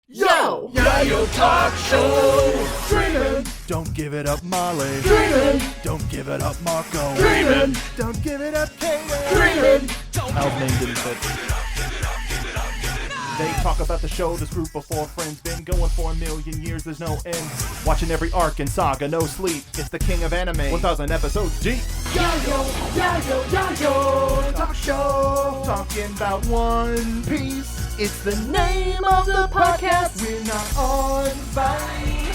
Yo! Yayo Talk Show! Dreamin'! Don't give it up, Molly. Dreamin'! Don't give it up, Marco. Dreamin'! Don't give it up, Katie. Dreamin'! Al's name didn't fit. They talk about the show, this group of four friends been going for 1,000,000 years, there's no end. Watching every arc and saga, no sleep. It's the king of anime, 1,000 episodes deep. Yayo Talk Show! Talking about One Piece. It's the name of the podcast. We're not on Vine.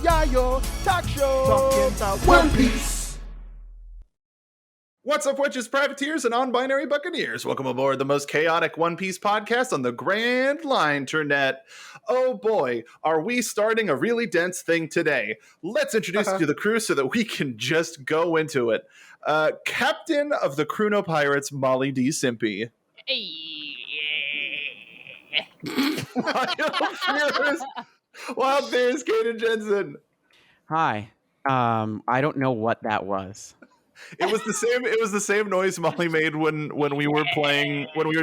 Yayo Talk Show. Talking about One Piece. What's up, witches, privateers, and non-binary buccaneers? Welcome aboard the most chaotic One Piece podcast on the Grand Line Internet. Oh boy, are we starting a really dense thing today. Let's introduce you to the crew so that we can just go into it. Captain of the Chrono Pirates, Molly D. Simpy. Wild Bears, Kaden Jensen. Hi. I don't know what that was. It was the same noise Molly made when we were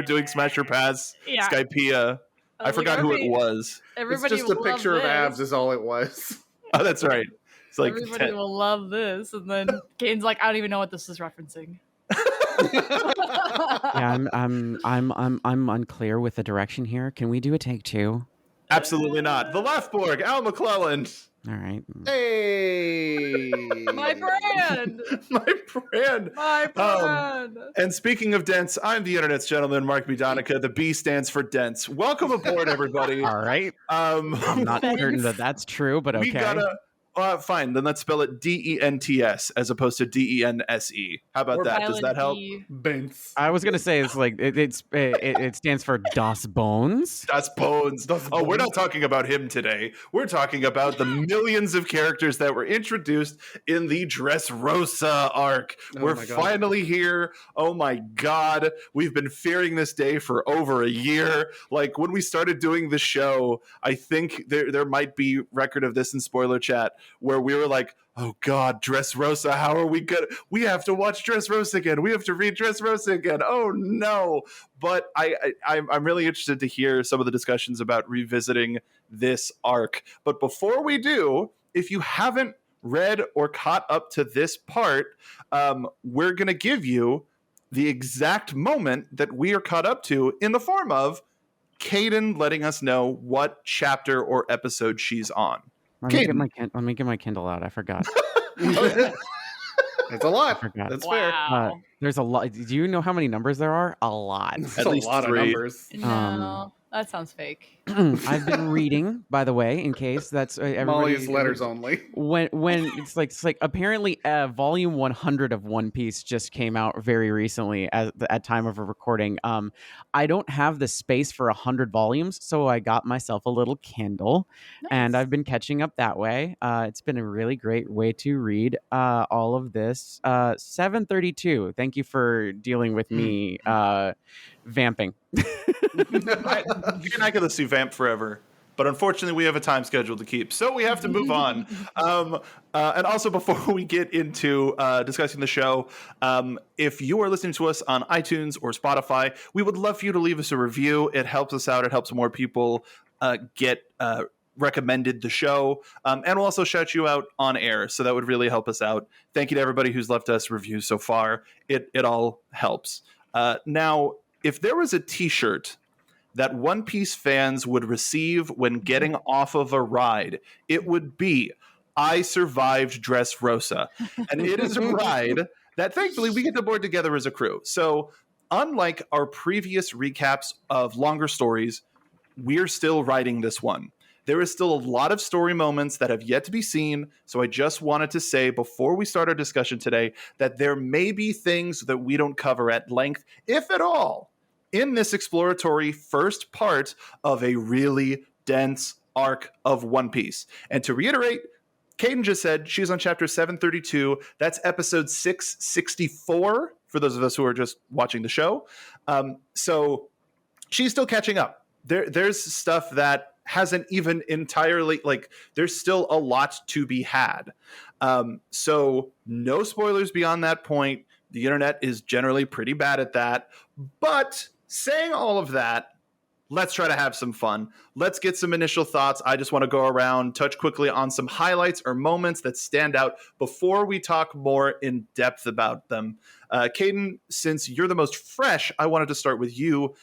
doing Smash or Pass, Yeah. Skypea. I forgot who it was. It's Everybody just a will picture love of abs this. is all it was. Oh, that's right. It's like Everybody 10. will love this, and then Kane's like, I don't even know what this is referencing. Yeah, I'm unclear with the direction here. Can we do a take two? Absolutely not. The Leftborg, Al McClellan. All right. Hey! My brand, My brand. my brand. And speaking of dense, I'm the internet's gentleman, Mark B. Donica. The B stands for dense. Welcome aboard, everybody. All right. I'm not certain that that's true, but We okay. gotta. Fine, then let's spell it D-E-N-T-S as opposed to D-E-N-S-E. How about Or that? Does that help? Bents. I was gonna say it's like it stands for Das Bones. Das Bones. Oh, we're not talking about him today. We're talking about the millions of characters that were introduced in the Dressrosa arc. Oh we're my God. finally here. Oh my God. We've been fearing this day for over a year. Like when we started doing the show, I think there might be record of this in spoiler chat where we were like, oh God, Dressrosa, how are we good? We have to watch Dressrosa again. We have to read Dressrosa again. Oh no. But I'm really interested to hear some of the discussions about revisiting this arc. But before we do, if you haven't read or caught up to this part, we're going to give you the exact moment that we are caught up to in the form of Kaden letting us know what chapter or episode she's on. Let me get my Kindle out. I forgot. It's a lot. forgot. That's fair. Wow. There's a lot. Do you know how many numbers there are? A lot. That's At a least lot 3. of numbers. No, that sounds fake. I've been reading, by the way, in case that's everybody. Molly's letters only. When it's like apparently volume 100 of One Piece just came out very recently at time of a recording. I don't have the space for 100 volumes, so I got myself a little Kindle, and I've been catching up that way. It's been a really great way to read all of this. 732. Thank you for dealing with me vamping. You're not going to see Vamp forever. But unfortunately, we have a time schedule to keep, so we have to move on. And also, before we get into discussing the show, if you are listening to us on iTunes or Spotify, we would love for you to leave us a review. It helps us out. It helps more people get recommended the show. And we'll also shout you out on air, so that would really help us out. Thank you to everybody who's left us reviews so far. It all helps. Now, if there was a t-shirt that One Piece fans would receive when getting off of a ride, it would be, I survived Dressrosa. And it is a ride that thankfully we get to board together as a crew. So unlike our previous recaps of longer stories, we're still riding this one. There is still a lot of story moments that have yet to be seen, so I just wanted to say before we start our discussion today that there may be things that we don't cover at length, if at all, in this exploratory first part of a really dense arc of One Piece. And to reiterate, Kaden just said she's on chapter 732. That's episode 664 for those of us who are just watching the show. So she's still catching up. There's stuff that hasn't even entirely, like, there's still a lot to be had. So no spoilers beyond that point. The internet is generally pretty bad at that. But saying all of that, let's try to have some fun. Let's get some initial thoughts. I just want to go around, touch quickly on some highlights or moments that stand out before we talk more in depth about them. Caden, since you're the most fresh, I wanted to start with you.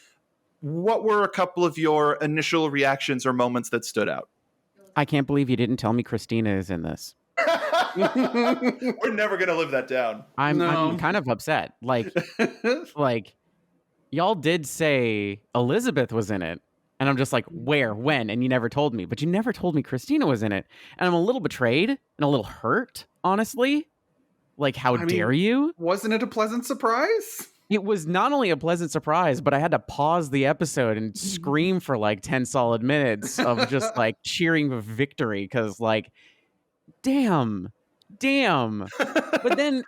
What were a couple of your initial reactions or moments that stood out? I can't believe you didn't tell me Christina is in this. We're never going to live that down. I'm kind of upset. Like y'all did say Elizabeth was in it. And I'm just like, where, when? And you never told me. But you never told me Christina was in it. And I'm a little betrayed and a little hurt, honestly. Like, how dare you? Wasn't it a pleasant surprise? It was not only a pleasant surprise, but I had to pause the episode and scream for like 10 solid minutes of just like cheering for victory. Because like, damn. But then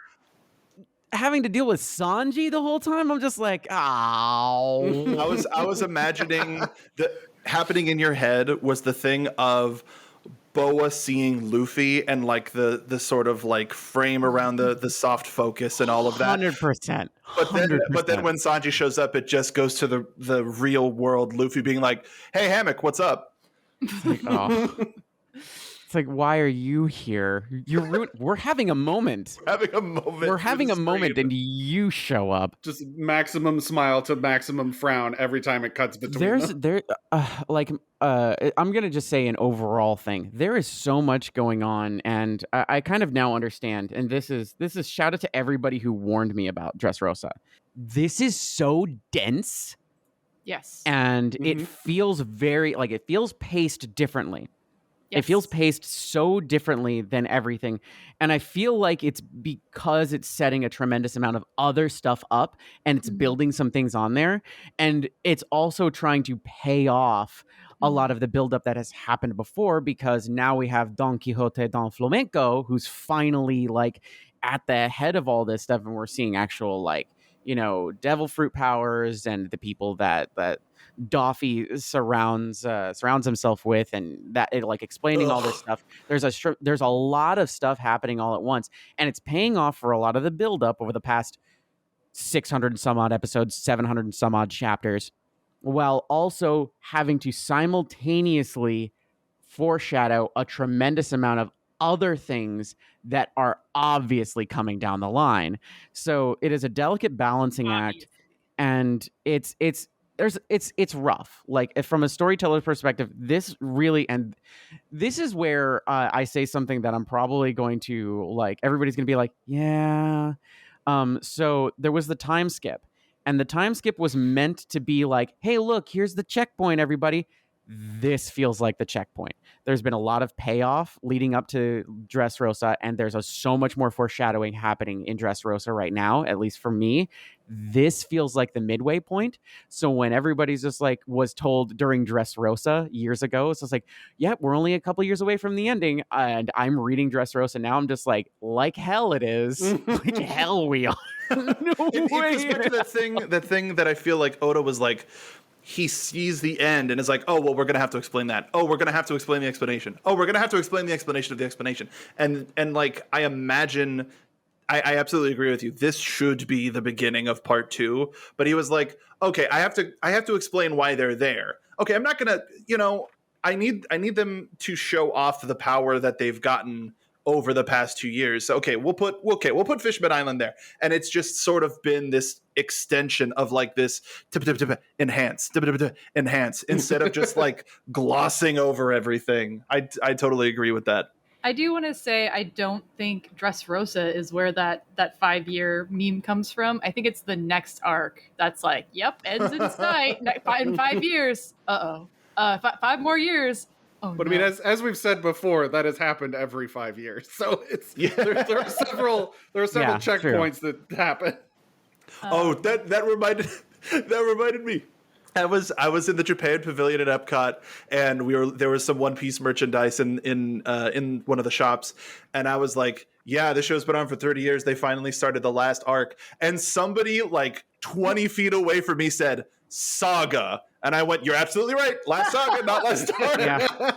having to deal with Sanji the whole time, I'm just like, ow. I was imagining that happening in your head was the thing of Boa seeing Luffy and like the sort of like frame around the soft focus and all of that. 100%. But then when Sanji shows up, it just goes to the real world. Luffy being like, "Hey Hammock, what's up?" It's like, oh. It's like, why are you here? We're having a moment. We're having a moment, and you show up. Just maximum smile to maximum frown every time it cuts between them. I'm gonna just say an overall thing. There is so much going on, and I kind of now understand. And this is shout out to everybody who warned me about Dressrosa. This is so dense. Yes. And it feels it feels paced differently. Yes. It feels paced so differently than everything. And I feel like it's because it's setting a tremendous amount of other stuff up and it's building some things on there. And it's also trying to pay off a lot of the buildup that has happened before, because now we have Don Quixote Don Flamenco, who's finally like at the head of all this stuff. And we're seeing actual devil fruit powers and the people that Doffy surrounds himself with, and that it like explaining all this stuff. There's a lot of stuff happening all at once, and it's paying off for a lot of the buildup over the past 600 and some odd episodes, 700 and some odd chapters, while also having to simultaneously foreshadow a tremendous amount of other things that are obviously coming down the line. So it is a delicate balancing act, and it's rough. Like, from a storyteller's perspective, this is where I say something that I'm probably going to like. Everybody's going to be like, yeah. So there was the time skip, and the time skip was meant to be like, hey, look, here's the checkpoint, everybody. This feels like the checkpoint. There's been a lot of payoff leading up to Dressrosa, and there's so much more foreshadowing happening in Dressrosa right now, at least for me. This feels like the midway point. So when everybody's just like was told during Dressrosa years ago, it's just like, yeah, we're only a couple years away from the ending, and I'm reading Dressrosa now. I'm just like hell it is. Like hell we are. No way. It's back to that thing that I feel like Oda was like, he sees the end and is like, oh, well, we're going to have to explain that. Oh, we're going to have to explain the explanation. Oh, we're going to have to explain the explanation of the explanation. And like, I imagine, I absolutely agree with you. This should be the beginning of part 2. But he was like, okay, I have to explain why they're there. Okay, I'm not going to, I need them to show off the power that they've gotten over the past 2 years. So, we'll put Fishman Island there. And it's just sort of been this extension of like this enhance instead of just like glossing over everything. I totally agree with that. I do want to say I don't think Dressrosa is where that 5-year meme comes from. I think it's the next arc that's like, yep, ends in sight in 5 years. 5 more years. Oh, but no. I mean, as we've said before, that has happened every 5 years. So it's there are several checkpoints that happen. That reminded me. I was in the Japan Pavilion at Epcot, and there was some One Piece merchandise in one of the shops, and I was like, yeah, this show's been on for 30 years. They finally started the last arc, and somebody like 20 feet away from me said, Saga. And I went, you're absolutely right. Last Saga, not last arc. Yeah.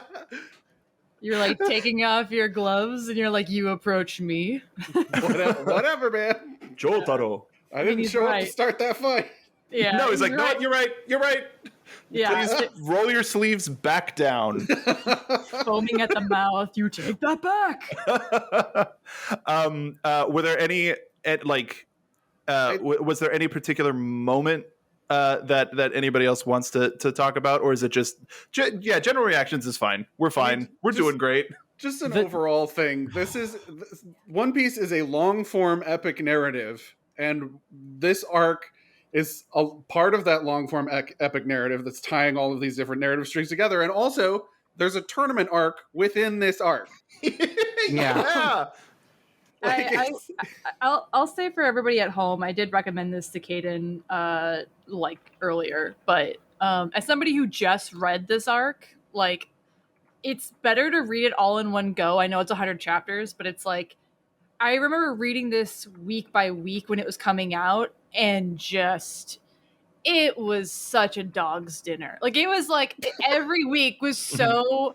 You're like taking off your gloves and you're like, you approach me. Whatever, man. Jotaro. I didn't show up to start that fight. Yeah, No, he's like, no, right. you're right. You're right. Yeah, Please roll your sleeves back down. foaming at the mouth. You take that back. Were there any was there any particular moment that anybody else wants to talk about, or is it just general reactions is fine. We're fine. We're doing great. Just an overall thing. One Piece is a long form epic narrative, and this arc is a part of that long form epic narrative that's tying all of these different narrative strings together. And also, there's a tournament arc within this arc. Yeah. I'll say for everybody at home, I did recommend this to Caden earlier, but as somebody who just read this arc, like, it's better to read it all in one go. I know it's 100 chapters, but it's like, I remember reading this week by week when it was coming out, and just, it was such a dog's dinner. Like, it was like every week was so,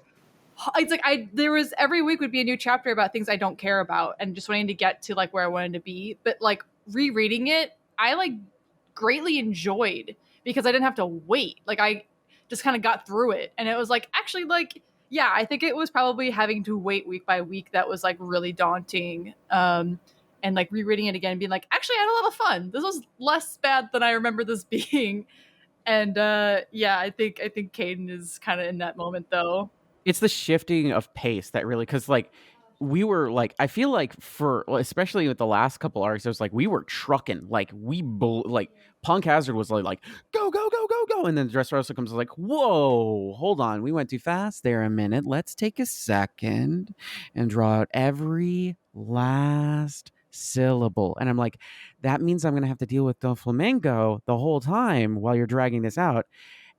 it's like there was, every week would be a new chapter about things I don't care about and just wanting to get to like where I wanted to be. But like rereading it, I like greatly enjoyed, because I didn't have to wait. Like, I just kind of got through it, and it was like, actually, like, yeah, I think it was probably having to wait week by week that was like really daunting. And like rereading it again and being like, actually, I had a lot of fun. This was less bad than I remember this being. And yeah, I think Caden is kind of in that moment though. It's the shifting of pace that really, because like we were like, I feel like especially with the last couple arcs, it was like we were trucking, like like Punk Hazard was like go go go go go, and then Dressrosa comes like, whoa, hold on, we went too fast there a minute. Let's take a second and draw out every last syllable. And I'm like, that means I'm gonna have to deal with Doflamingo the whole time while you're dragging this out,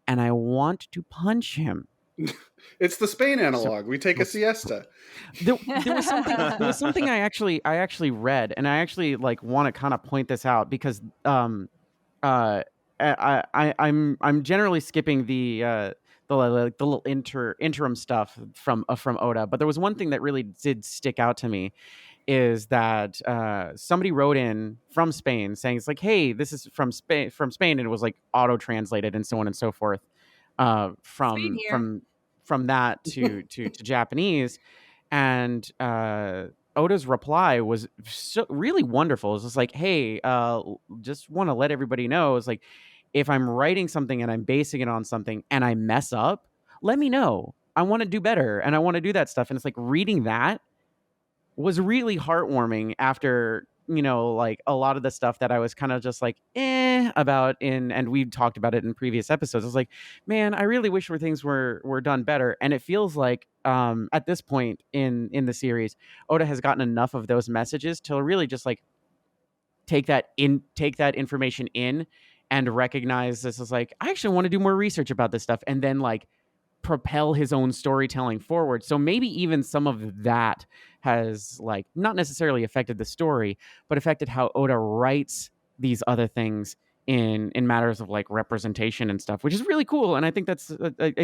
and I want to punch him. It's the Spain analog. We take a siesta. There was something I actually read, and I actually like want to kind of point this out, because I'm generally skipping the little interim stuff from Oda, but there was one thing that really did stick out to me, is that somebody wrote in from Spain saying, it's like, hey, this is from Spain, and it was like auto translated and so on and so forth, from that to Japanese. And Oda's reply was really wonderful. It's just like, hey, just want to let everybody know, it's like, if I'm writing something and I'm basing it on something and I mess up, let me know. I want to do better, and I want to do that stuff. And it's like, reading that was really heartwarming after, like a lot of the stuff that I was kind of just like, about and we've talked about it in previous episodes. I was like, man, I really wish things were done better. And it feels like at this point in the series, Oda has gotten enough of those messages to really just like take that information in and recognize this is like, I actually want to do more research about this stuff, and then like propel his own storytelling forward. So maybe even some of that has like not necessarily affected the story, but affected how Oda writes these other things in matters of like representation and stuff, which is really cool. And I think I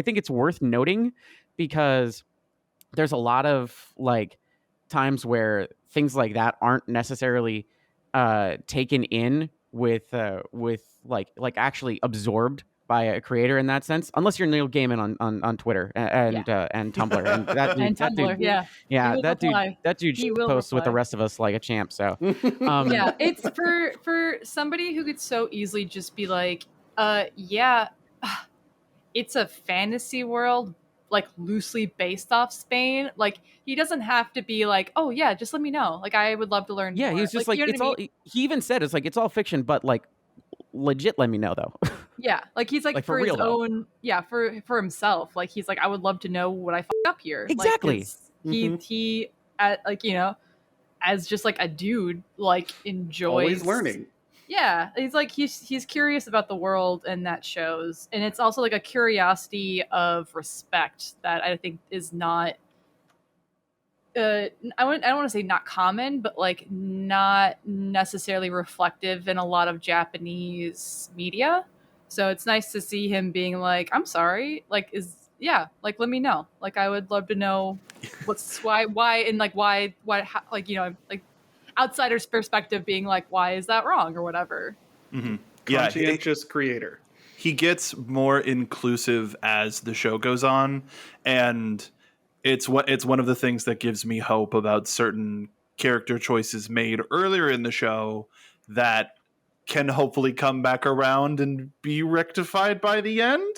think it's worth noting, because there's a lot of like times where things like that aren't necessarily taken in with like actually absorbed by a creator in that sense, unless you're Neil Gaiman on Twitter and Tumblr, and that dude, Tumblr, that dude posts with the rest of us like a champ. So yeah, it's for somebody who could so easily just be like, it's a fantasy world, like loosely based off Spain. Like, he doesn't have to be like, oh yeah, just let me know. Like, I would love to learn. Yeah, more. he's just like you know it's all. He even said it's like, it's all fiction, but like legit, let me know though. Yeah, like he's like for his own, for himself. Like, he's like, I would love to know what I fucked up here. Exactly. Like, he like, as just like a dude, like enjoys always learning. Yeah, he's like he's curious about the world, and that shows. And it's also like a curiosity of respect that I think is not. I don't want to say not common, but like not necessarily reflective in a lot of Japanese media. So it's nice to see him being like, I'm sorry, like like let me know. Like, I would love to know why and like why how, like, like outsider's perspective being like, why is that wrong or whatever. Mm-hmm. Yeah, conscientious creator. he gets more inclusive as the show goes on, and it's one of the things that gives me hope about certain character choices made earlier in the show that can hopefully come back around and be rectified by the end.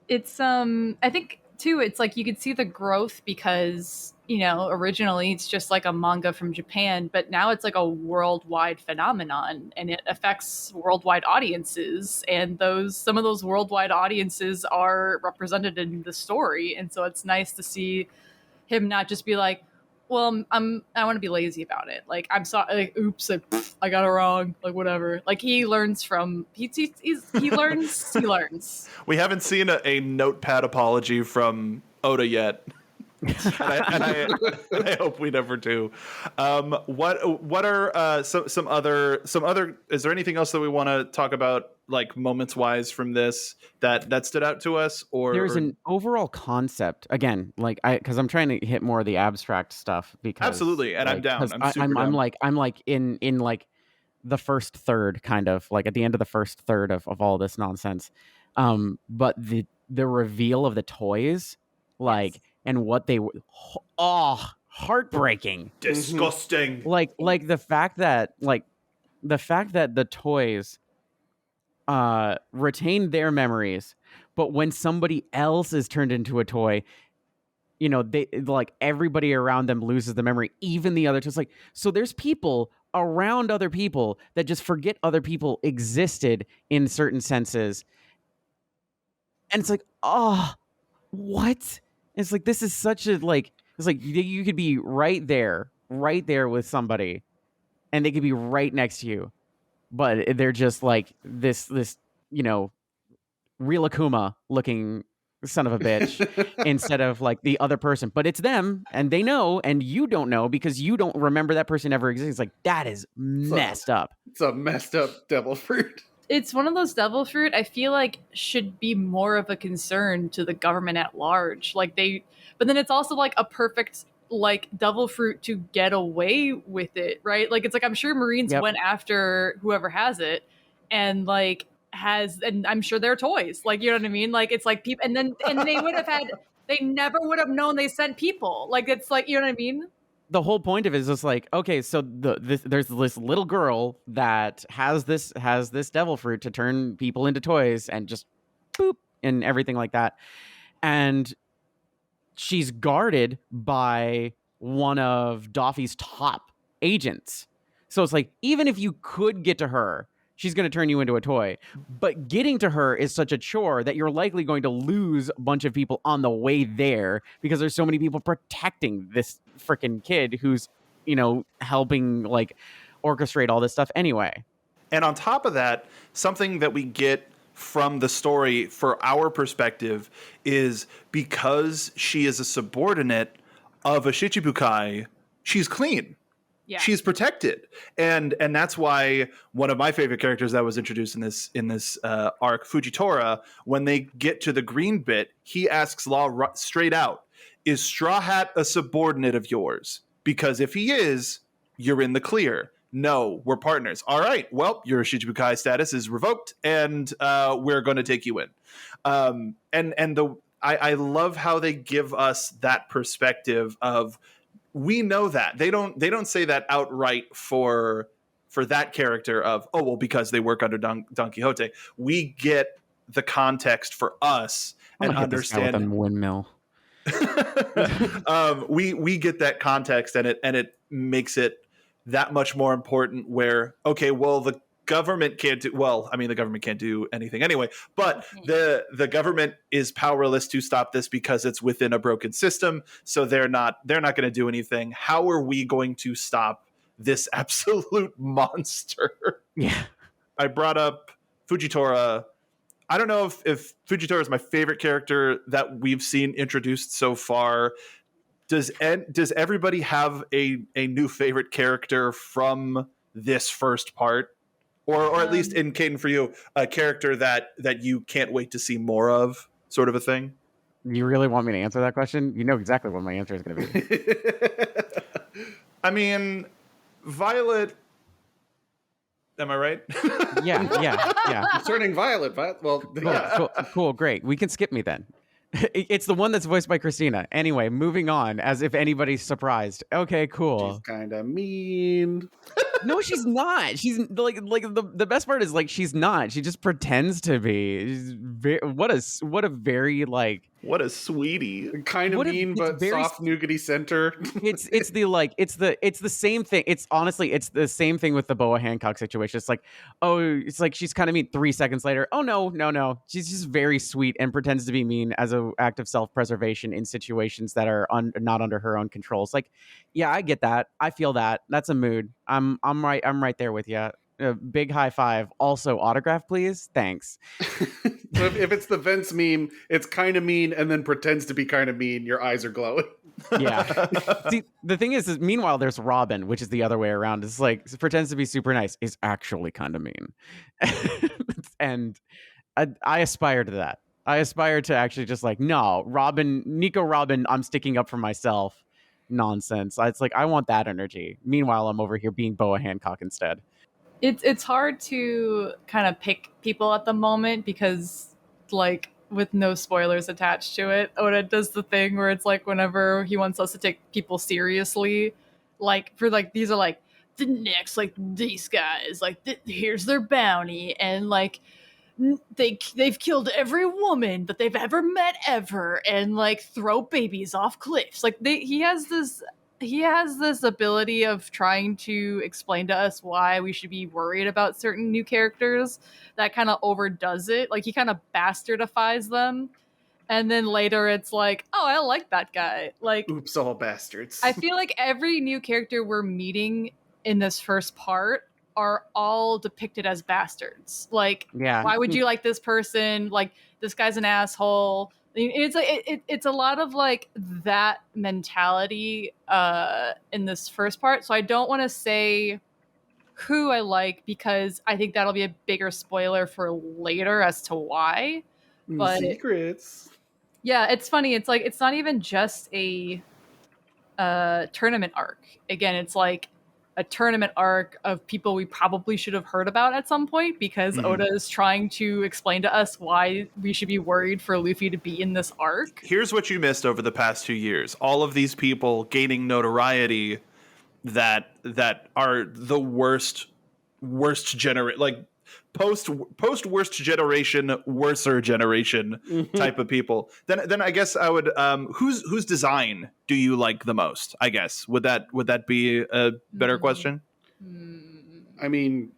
It's I think too it's like you could see the growth because, originally it's just like a manga from Japan, but now it's like a worldwide phenomenon and it affects worldwide audiences, and some of those worldwide audiences are represented in the story, and so it's nice to see him not just be like, well, I want to be lazy about it. Like, I'm sorry. Like, oops, I got it wrong. Like, whatever. Like, he learns from he learns. He learns. We haven't seen a notepad apology from Oda yet. and I hope we never do. What are some other? Is there anything else that we want to talk about, like moments wise from this that stood out to us? Or There's an overall concept again, like because I'm trying to hit more of the abstract stuff because absolutely, and like, I'm down. 'cause I'm super down. I'm like in like the first third, kind of like at the end of the first third of all this nonsense. But the reveal of the toys, like. Yes. And what they were, heartbreaking, Disgusting. like the fact that the toys retain their memories, but when somebody else is turned into a toy, they like everybody around them loses the memory, even the other toys. Like, so there's people around other people that just forget other people existed in certain senses, and it's like, what? It's like, this is such a it's like you could be right there with somebody, and they could be right next to you, but they're just like this real Akuma looking son of a bitch instead of like the other person. But it's them, and they know, and you don't know because you don't remember that person ever exists. It's like, that is messed up. It's a messed up devil fruit. It's one of those devil fruit I feel like should be more of a concern to the government at large. But then it's also like a perfect like devil fruit to get away with it, right? Like, it's like I'm sure Marines went after whoever has it and and I'm sure they're toys. Like, you know what I mean? Like, it's like people, and they never would have known they sent people. Like, it's like, you know what I mean? The whole point of it is just like, okay, so there's this little girl that has this devil fruit to turn people into toys and just boop and everything like that. And she's guarded by one of Doffy's top agents. So it's like, even if you could get to her, she's going to turn you into a toy. But getting to her is such a chore that you're likely going to lose a bunch of people on the way there because there's so many people protecting this freaking kid who's, helping like orchestrate all this stuff anyway. And on top of that, something that we get from the story for our perspective is because she is a subordinate of a Shichibukai, she's clean. Yeah. She's protected, and that's why one of my favorite characters that was introduced in this arc, Fujitora, when they get to the green bit, he asks Law straight out, "Is Straw Hat a subordinate of yours? Because if he is, you're in the clear. No, we're partners. All right, well, your Shichibukai status is revoked, and we're going to take you in." I love how they give us that perspective of, we know that they don't say that outright for that character of, oh, well, because they work under Don Quixote. We get the context for us and understand. With a windmill. We get that context, and it makes it that much more important. Where, okay, well, the government can't do, well, I mean, the government can't do anything anyway, but the government is powerless to stop this because it's within a broken system. So they're not going to do anything. How are we going to stop this absolute monster? Yeah. I brought up Fujitora. I don't know if Fujitora is my favorite character that we've seen introduced so far. Does everybody have a new favorite character from this first part? Or at least in Caden, for you, a character that you can't wait to see more of, sort of a thing? You really want me to answer that question? You know exactly what my answer is going to be. I mean, Violet, Am I right? Yeah. Concerning Violet, well, yeah. Cool, great. We can skip me then. It's the one that's voiced by Christina. Anyway, moving on, as if anybody's surprised. Okay, cool. She's kind of mean. No, she's not. She's like the best part is like she's not. She just pretends to be. What a very like What a sweetie. Kind of mean, but soft nougaty center. It's the same thing. It's honestly the same thing with the Boa Hancock situation. It's like, oh, it's like she's kind of mean. 3 seconds later, oh no, she's just very sweet and pretends to be mean as an act of self-preservation in situations that are not under her own control. It's like, yeah, I get that. I feel that. That's a mood. I'm right there with you. Big high five. Also, autograph, please. Thanks. So if it's the Vince meme, it's kind of mean and then pretends to be kind of mean. Your eyes are glowing. Yeah. See, the thing is meanwhile, there's Robin, which is the other way around. It's like pretends to be super nice, is actually kind of mean. And I aspire to that. I aspire to actually just like, no, Nico Robin, I'm sticking up for myself. Nonsense. It's like I want that energy. Meanwhile, I'm over here being Boa Hancock instead. It's hard to kind of pick people at the moment because, like, with no spoilers attached to it, Oda does the thing where it's like whenever he wants us to take people seriously, like for like these are like the next like these guys like here's their bounty and like they've killed every woman that they've ever met ever and like throw babies off cliffs. Like he has this ability of trying to explain to us why we should be worried about certain new characters that kind of overdoes it. Like he kind of bastardifies them. And then later it's like, oh, I like that guy. Like, oops, all bastards. I feel like every new character we're meeting in this first part are all depicted as bastards. Like, yeah. Why would you like this person? Like, this guy's an asshole. It's a lot of like that mentality in this first part. So I don't want to say who I like because I think that'll be a bigger spoiler for later as to why. But secrets. Yeah, it's funny. It's like it's not even just a tournament arc. Again, it's like a tournament arc of people we probably should have heard about at some point because Oda is trying to explain to us why we should be worried for Luffy to be in this arc. Here's what you missed over the past 2 years. All of these people gaining notoriety that are the worst generation, like post worst generation, worser generation type of people. Then I guess I would whose design do you like the most? I guess would that be a better question? I mean,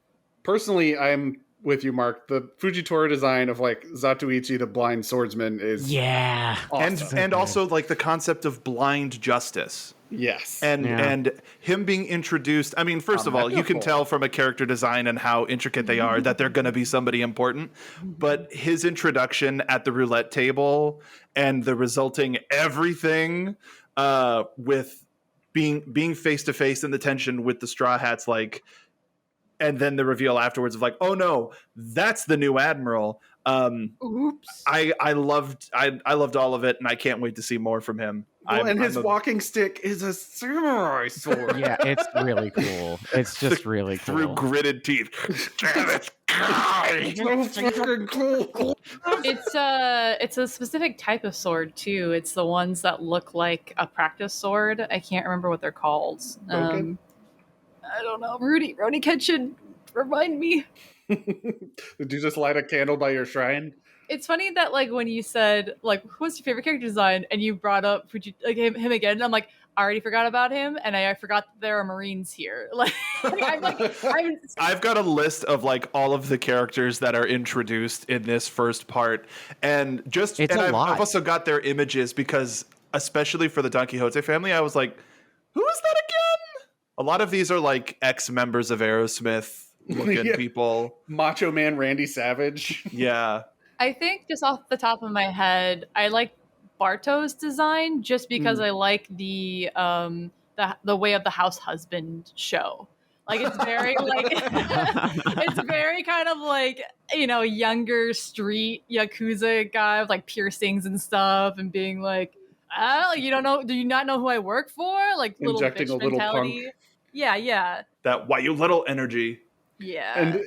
personally, I'm with you, Mark. The Fujitora design of like Zatoichi, the blind swordsman, is awesome. and also like the concept of blind justice. Yes. And him being introduced, I mean, first of all, you can tell from a character design and how intricate they are that they're going to be somebody important. But his introduction at the roulette table and the resulting everything with being face to face in the tension with the Straw Hats, like, and then the reveal afterwards of like, oh no, that's the new admiral. Oops. I loved all of it, and I can't wait to see more from him. Well, and his walking stick is a samurai sword. Yeah, it's really cool. It's just really cool. Through gritted teeth. Damn it. It's so fucking cool. It's a specific type of sword too. It's the ones that look like a practice sword. I can't remember what they're called. I don't know. Rudy Kenshin, remind me. Did you just light a candle by your shrine? It's funny that like when you said like what's your favorite character design and you brought up him again, and I'm like, I already forgot about him, and I forgot that there are Marines here. Like, I've got a list of like all of the characters that are introduced in this first part, and I've also got their images because especially for the Don Quixote family, I was like, who is that again? A lot of these are like ex-members of Aerosmith looking people. Macho Man Randy Savage. Yeah. I think just off the top of my head, I like Barto's design just because I like the Way of the House Husband show. Like it's very like it's very kind of like, you know, younger street Yakuza guy with like piercings and stuff and being like, oh, you don't know, do you not know who I work for? Like little injecting bitch a little mentality. punk. Yeah. That why you little energy. Yeah. And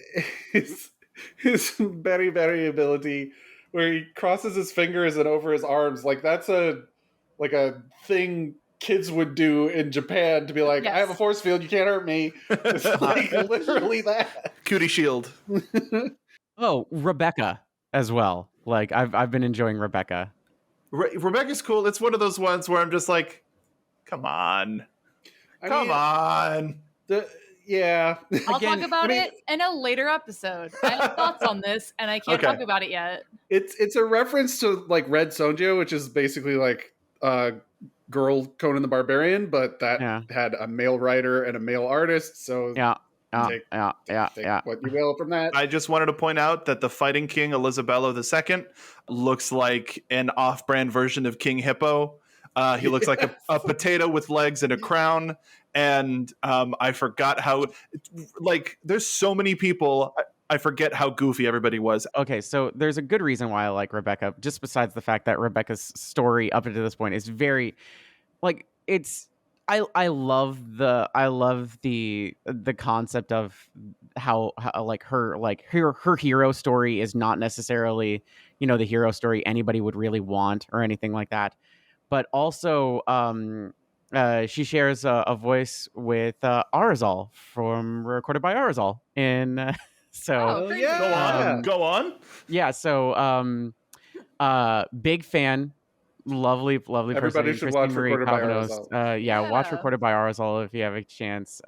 his very, very ability where he crosses his fingers and over his arms, like that's a thing kids would do in Japan to be like, I have a Yes. force field, you can't hurt me. It's like literally that. Cootie shield. Oh, Rebecca as well. Like I've been enjoying Rebecca. Rebecca's cool. It's one of those ones where I'm just like, come on. Come on. Yeah. I'll Again, talk about I mean- it in a later episode. I have thoughts on this, and I can't Okay. talk about it yet. It's a reference to like Red Sonja, which is basically like girl Conan the Barbarian, but that Yeah. had a male writer and a male artist. So Yeah. take Yeah. what you will from that. I just wanted to point out that the Fighting King Elizabello II looks like an off-brand version of King Hippo. He looks like a potato with legs and a crown. And I forgot how, like, there's so many people. I forget how goofy everybody was. Okay, so there's a good reason why I like Rebecca, just besides the fact that Rebecca's story up until this point is very, like, it's. I love the concept of how her hero story is not necessarily, the hero story anybody would really want or anything like that, but also she shares a voice with Arizal recorded by Arizal in so. Oh, crazy. yeah. Go on. Yeah, so big fan, lovely person. Everybody should Christine watch Marie Recorded by Calvados. Arizal. Yeah, watch Yeah. Recorded by Arizal if you have a chance.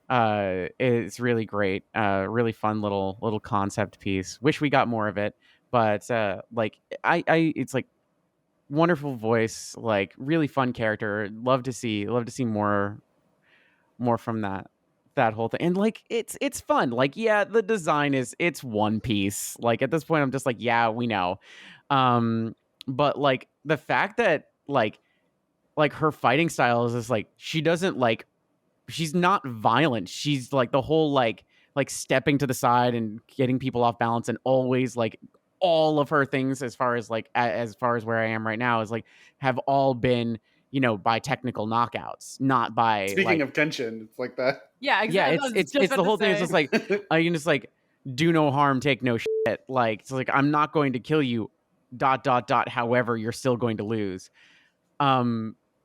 It's really great. Really fun little concept piece. Wish we got more of it, but like I it's like wonderful voice, like really fun character. Love to see more from that whole thing. And like it's fun. Like, yeah, the design it's One Piece. Like at this point I'm just like, yeah, we know. But like the fact that like her fighting style is just like she's not violent. She's like the whole like stepping to the side and getting people off balance, and always like all of her things as far as where I am right now is like have all been by technical knockouts, not by Speaking of tension, it's like that. Yeah, yeah, exactly. I was it's just the about whole to thing is say. just like you can just like do no harm, take no shit. Like it's like I'm not going to kill you. ... However, you're still going to lose.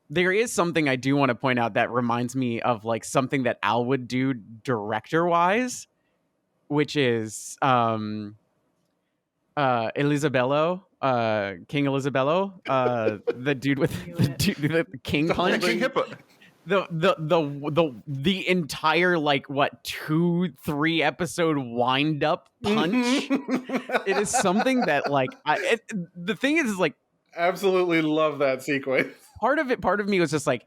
There is something I do want to point out that reminds me of like something that Al would do director wise, which is Elisabello, King Elisabello, the dude with the king punch. King Hippo. The entire like what 2-3 episode wind up punch. It is something that like the thing is like Absolutely love that sequence. part of me was just like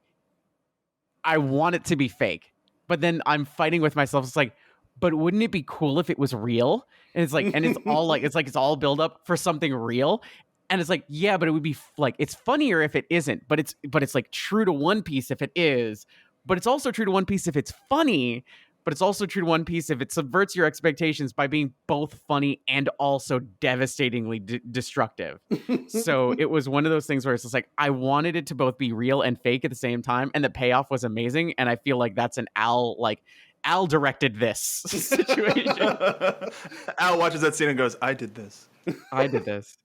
I want it to be fake, but then I'm fighting with myself. It's like, but wouldn't it be cool if it was real? And it's like, and it's all like it's all build up for something real. And it's like, yeah, but it would be like it's funnier if it isn't, but it's like true to One Piece if it is, but it's also true to One Piece if it's funny, but it's also true to One Piece if it subverts your expectations by being both funny and also devastatingly destructive. So it was one of those things where it's just like I wanted it to both be real and fake at the same time, and the payoff was amazing. And I feel like that's an Al directed this situation. Al watches that scene and goes, I did this. I did this.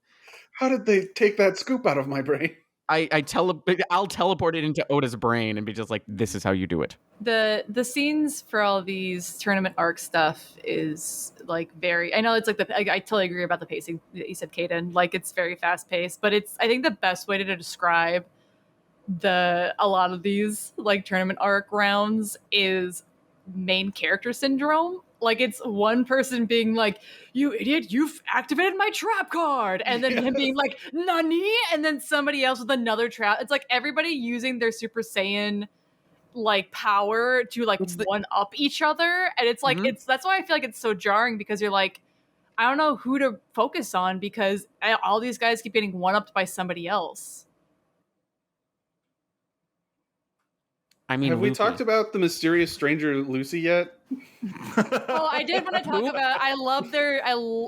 How did they take that scoop out of my brain? I'll teleport it into Oda's brain and be just like, this is how you do it. The scenes for all these tournament arc stuff is like very. I know it's like I totally agree about the pacing that you said, Kaden. Like it's very fast paced, but it's I think the best way to describe a lot of these like tournament arc rounds is main character syndrome. Like it's one person being like, you idiot, you've activated my trap card, and then him being like, nani, and then somebody else with another trap. It's like everybody using their Super Saiyan like power to like one up each other, and it's like that's why I feel like it's so jarring, because you're like, I don't know who to focus on, because all these guys keep getting one upped by somebody else. I mean, Have we Luffy. talked about the mysterious stranger Lucy yet? Well, I did want to talk about. I love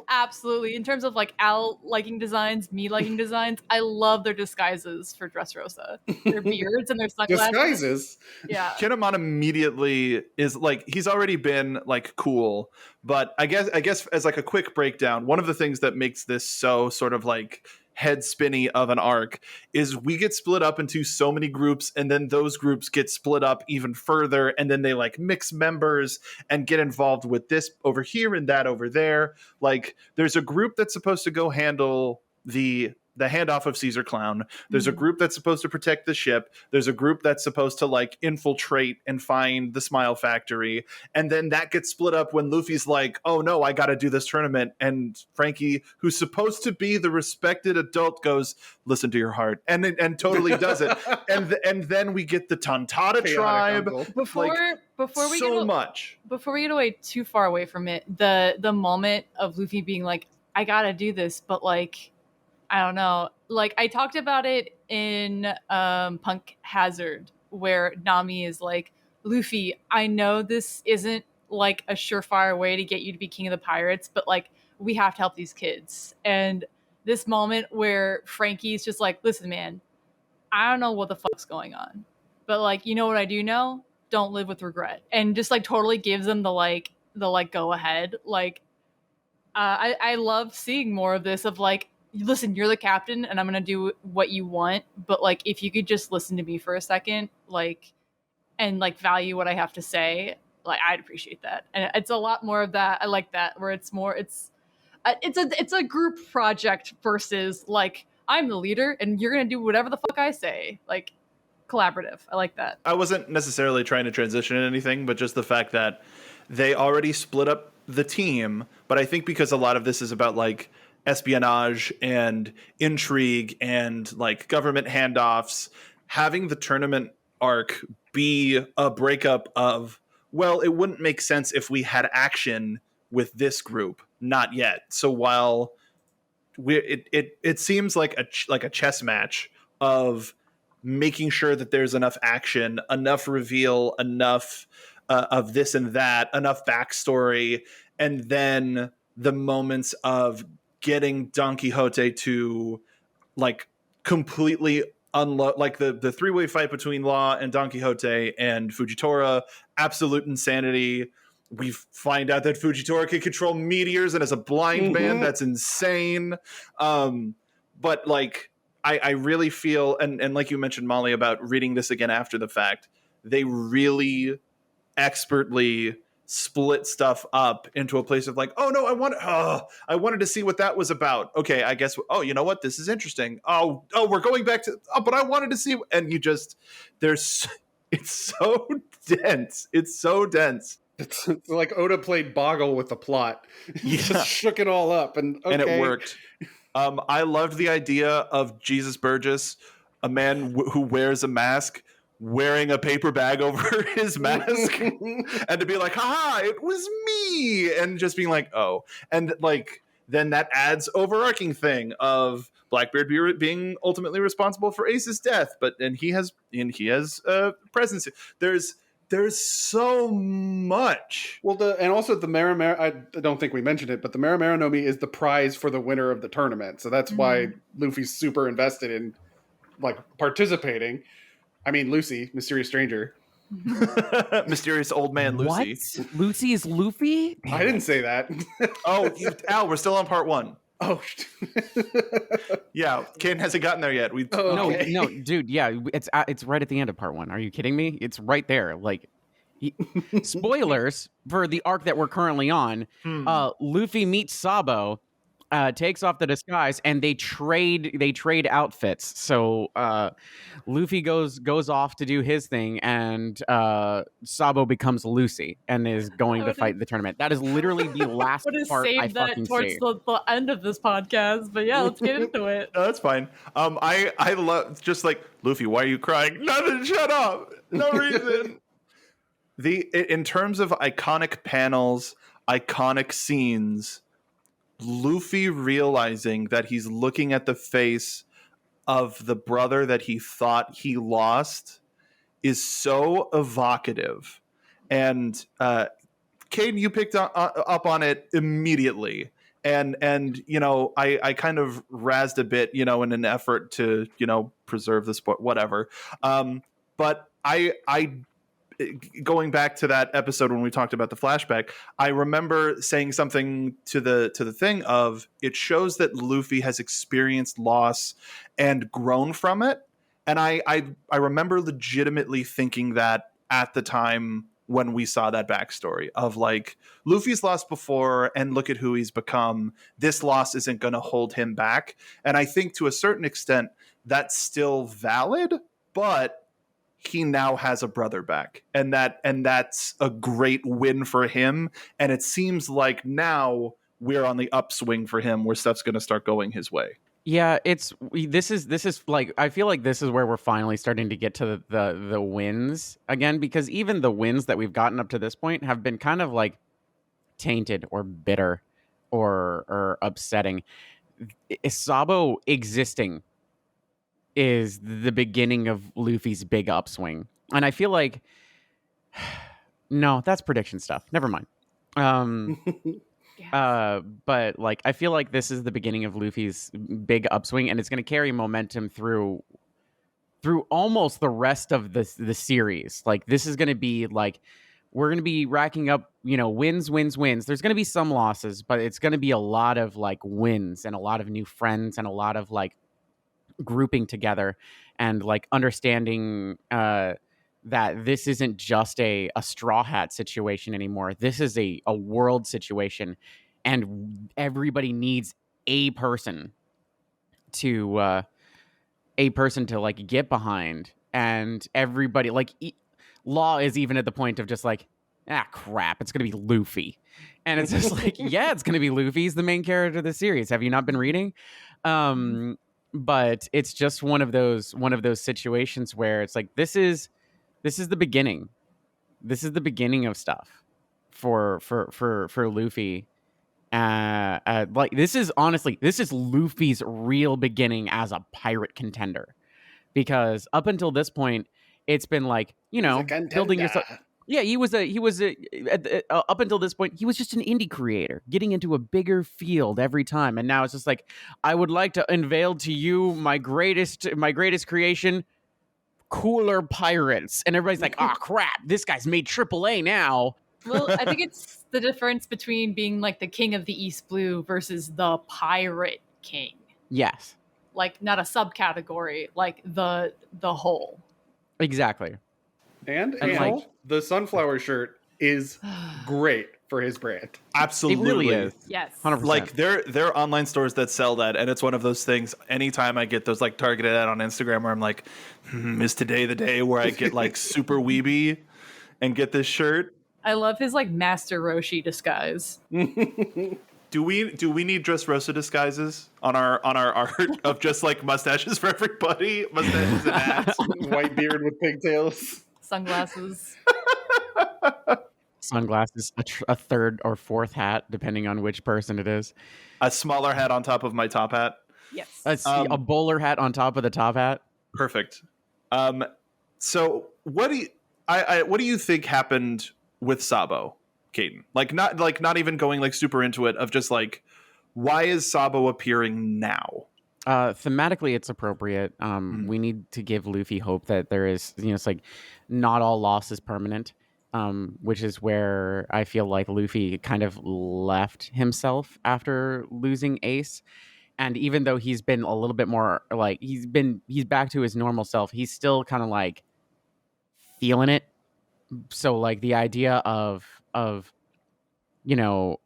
absolutely in terms of like Al liking designs, me liking designs. I love their disguises for Dressrosa. Their beards and their sunglasses. Disguises. Yeah. Kinemon immediately is like, he's already been like cool, but I guess as like a quick breakdown, one of the things that makes this so sort of like head spinny of an arc is we get split up into so many groups, and then those groups get split up even further, and then they like mix members and get involved with this over here and that over there. Like there's a group that's supposed to go handle the handoff of Caesar Clown. There's a group that's supposed to protect the ship. There's a group that's supposed to like infiltrate and find the Smile Factory. And then that gets split up when Luffy's like, oh no, I got to do this tournament. And Frankie, who's supposed to be the respected adult, goes, listen to your heart. And totally does it. And then we get the Tontata Chaotic tribe. uncle. Before we so get much. before we get away too far away from it, the moment of Luffy being like, I gotta do this, but like, I don't know. Like I talked about it in Punk Hazard, where Nami is like, Luffy, I know this isn't like a surefire way to get you to be king of the pirates, but like we have to help these kids. And this moment where Frankie's just like, listen, man, I don't know what the fuck's going on, but like, you know what I do know? Don't live with regret. And just like totally gives them the go ahead. Like, I love seeing more of this of like, listen, you're the captain and I'm going to do what you want. But like, if you could just listen to me for a second, like, and like value what I have to say, like, I'd appreciate that. And it's a lot more of that. I like that where it's a group project versus like, I'm the leader and you're going to do whatever the fuck I say. Like collaborative. I like that. I wasn't necessarily trying to transition in anything, but just the fact that they already split up the team. But I think because a lot of this is about like espionage and intrigue and like government handoffs, having the tournament arc be a breakup of, well, it wouldn't make sense if we had action with this group, not yet. So while it seems like a chess match of making sure that there's enough action, enough reveal, enough of this and that, enough backstory, and then the moments of getting Don Quixote to like completely unload, like the three-way fight between Law and Don Quixote and Fujitora, absolute insanity. We find out that Fujitora can control meteors and has a blind man. That's insane. But like, I really feel, and like you mentioned, Molly, about reading this again after the fact, they really expertly split stuff up into a place of like, oh no, I wanted to see what that was about. Okay, I guess, oh, you know what? This is interesting. Oh, we're going back to, but I wanted to see, and you just, it's so dense. It's so dense. It's like Oda played Boggle with the plot. He just shook it all up, and okay. And it worked. I loved the idea of Jesus Burgess, a man who wears a mask, wearing a paper bag over his mask, and to be like, haha, it was me, and just being like, oh. And like, then that adds overarching thing of Blackbeard being ultimately responsible for Ace's death, and he has presence. There's so much. Well, and also the Maramara, I don't think we mentioned it, but the Maramara Nomi is the prize for the winner of the tournament. So that's why Luffy's super invested in like participating. I mean, Lucy, mysterious stranger. Mysterious old man Lucy. What? Lucy is Luffy? I didn't say that. Oh, Al, we're still on part 1. Oh, yeah. Ken hasn't gotten there yet. okay. No, dude. Yeah, it's right at the end of part 1. Are you kidding me? It's right there. Like, spoilers for the arc that we're currently on. Luffy meets Sabo, takes off the disguise, and they trade outfits. So Luffy goes off to do his thing, and Sabo becomes Lucy and is going to fight the tournament. That is literally the last part I fucking towards see. the end of this podcast. But yeah, let's get into it. No, that's fine. I love, just like, Luffy, why are you crying? Nothing, shut up. No reason. In terms of iconic panels, iconic scenes, Luffy realizing that he's looking at the face of the brother that he thought he lost is so evocative. And Caden, you picked up on it immediately. And you know, I kind of razzed a bit, you know, in an effort to, you know, preserve the sport, whatever. But I going back to that episode when we talked about the flashback, I remember saying something to the thing of, it shows that Luffy has experienced loss and grown from it. And I remember legitimately thinking that at the time when we saw that backstory of like, Luffy's lost before and look at who he's become. This loss isn't going to hold him back. And I think to a certain extent that's still valid, but he now has a brother back, and that's a great win for him. And it seems like now we're on the upswing for him, where stuff's going to start going his way. Yeah, this is like, I feel like this is where we're finally starting to get to the wins again, because even the wins that we've gotten up to this point have been kind of like tainted or bitter or upsetting. Sabo existing is the beginning of Luffy's big upswing. And I feel like no, that's prediction stuff. Never mind. But like, I feel like this is the beginning of Luffy's big upswing, and it's going to carry momentum through almost the rest of the series. Like, this is going to be like, we're going to be racking up, you know, wins. There's going to be some losses, but it's going to be a lot of like wins and a lot of new friends and a lot of like grouping together and like understanding that this isn't just a Straw Hat situation anymore. This is a world situation, and everybody needs a person to like get behind, and everybody like Law is even at the point of just like, crap, it's gonna be Luffy, and it's just like, yeah, it's gonna be Luffy. He's the main character of the series. Have you not been reading? But it's just one of those situations where it's like, this is the beginning. This is the beginning of stuff for Luffy. Like, this is Luffy's real beginning as a pirate contender, because up until this point, it's been like, you know, building yourself. Yeah, he was up until this point, he was just an indie creator getting into a bigger field every time, and now it's just like, I would like to unveil to you my greatest creation, cooler pirates, and everybody's like, oh crap, this guy's made AAA now. Well, I think it's the difference between being like the king of the East Blue versus the pirate king. Yes, like not a subcategory, like the whole. Exactly. And like, the sunflower shirt is great for his brand. Absolutely. It really is. Yes. 100%. Like, there are online stores that sell that, and it's one of those things, anytime I get those like targeted ad on Instagram where I'm like, is today the day where I get like super weeby and get this shirt? I love his like Master Roshi disguise. Do we need Dressrosa disguises on our art of just like mustaches for everybody? Mustaches and hats. White beard with pigtails. Sunglasses. Sunglasses, a third or fourth hat, depending on which person it is. A smaller hat on top of my top hat. Yes. A bowler hat on top of the top hat. Perfect. So what do you think happened with Sabo, Caden? Not even going like super into it, of just like, why is Sabo appearing now? Thematically, it's appropriate. We need to give Luffy hope that there is, you know, it's like, not all loss is permanent, which is where I feel like Luffy kind of left himself after losing Ace. And even though he's been a little bit more like, he's back to his normal self, he's still kind of like feeling it. So like the idea of, you know,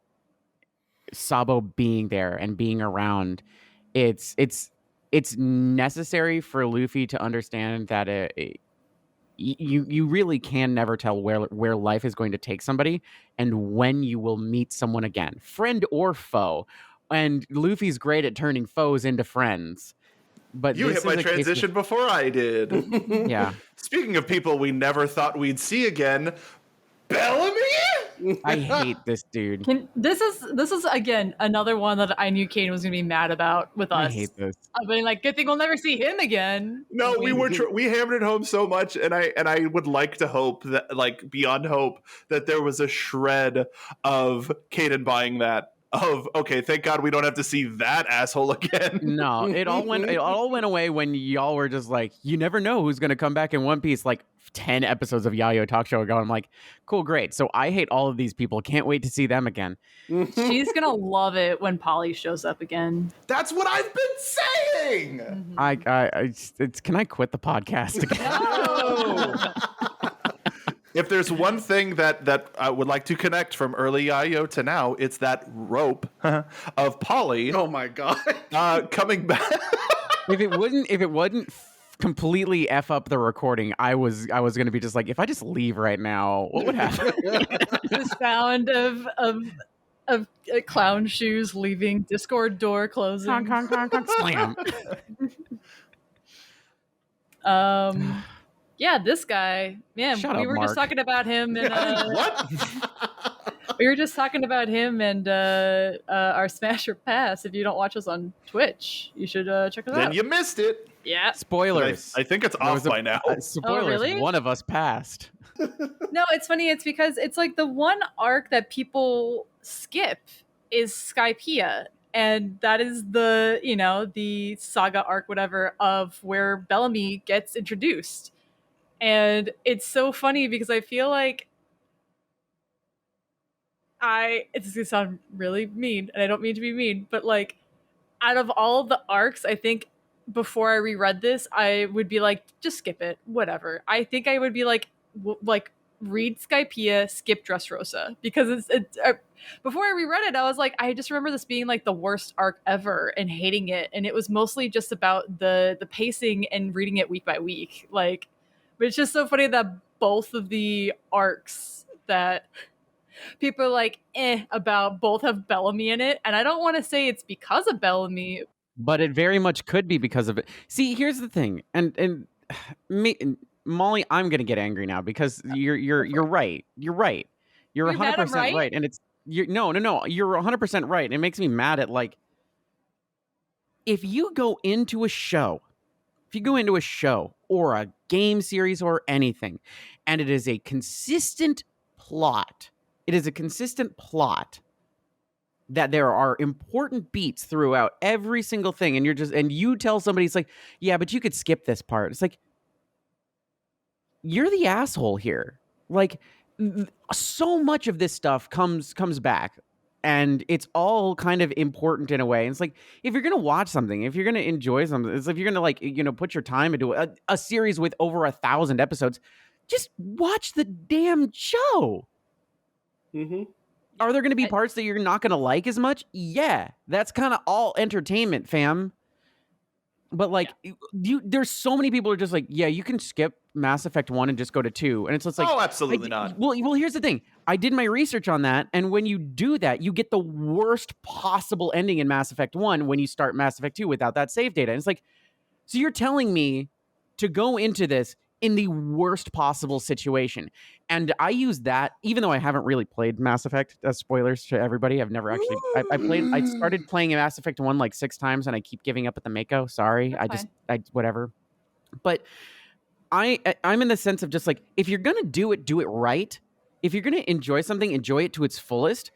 Sabo being there and being around, it's necessary for Luffy to understand that you really can never tell where life is going to take somebody and when you will meet someone again, friend or foe. And Luffy's great at turning foes into friends. But you hit my transition before I did. Yeah. Speaking of people we never thought we'd see again, Bellamy? I hate this dude. This is again another one that I knew Kane was gonna be mad about with us. I hate this. I mean, like, good thing we'll never see him again. No, we hammered it home so much, and I would like to hope that, like, beyond hope, that there was a shred of Caden buying that. Of, okay, thank God we don't have to see that asshole again. No, it all went away when y'all were just like, you never know who's gonna come back in One Piece. Like 10 episodes of Yayo Talk Show ago, I'm like, cool, great. So I hate all of these people. Can't wait to see them again. She's gonna love it when Polly shows up again. That's what I've been saying. Can I quit the podcast again? No. If there's one thing that I would like to connect from early Yayo to now, it's that rope of Polly. Oh my god! Coming back. If it wouldn't completely f up the recording, I was gonna be just like, if I just leave right now, what would happen? The sound of clown shoes leaving, Discord door closing. Conk, conk, conk, conk, slam. Yeah, this guy. Man, Shut we up, were Mark. just talking about him and What? we were just talking about him and our Smash or Pass. If you don't watch us on Twitch, you should check us out. Then you missed it. Yeah. Spoilers. I think it's off by now. Spoilers. Oh, really? One of us passed. No, it's funny. It's because it's like the one arc that people skip is Skypiea. And that is the saga arc, whatever, of where Bellamy gets introduced. And it's so funny because I feel like it's going to sound really mean, and I don't mean to be mean, but like out of all the arcs, I think before I reread this, I would be like, just skip it, whatever. I think I would be like read Skypiea, skip Dressrosa, because it's before I reread it, I was like, I just remember this being like the worst arc ever and hating it, and it was mostly just about the pacing and reading it week by week. Like, but it's just so funny that both of the arcs that people are like about both have Bellamy in it, and I don't want to say it's because of Bellamy, but it very much could be because of it. See, here's the thing, and Molly, I'm gonna get angry now because you're right. You're right. You're 100% right, and you're 100% right. And it makes me mad at, like, if you go into a show or a game series or anything, and it is a consistent plot. It is a consistent plot that there are important beats throughout every single thing, and you tell somebody, it's like, yeah, but you could skip this part. It's like, you're the asshole here. Like, so much of this stuff comes back, and it's all kind of important in a way. And it's like, if you're gonna watch something, if you're gonna enjoy something, it's if you're gonna, like, put your time into a series with over 1,000 episodes, just watch the damn show. Mm-hmm. Are there gonna be parts that you're not gonna like as much? Yeah, that's kind of all entertainment, fam. But like, there's so many people who are just like, yeah, you can skip Mass Effect 1 and just go to 2. And it's just like, oh, absolutely not. Well, here's the thing. I did my research on that. And when you do that, you get the worst possible ending in Mass Effect 1 when you start Mass Effect 2 without that save data. And it's like, so you're telling me to go into this in the worst possible situation. And I use that, even though I haven't really played Mass Effect, as spoilers to everybody. I've never actually, I started playing Mass Effect 1 like 6 times and I keep giving up at the Mako. Sorry. Whatever. But I'm in the sense of just like, if you're going to do it right. If you're going to enjoy something, enjoy it to its fullest.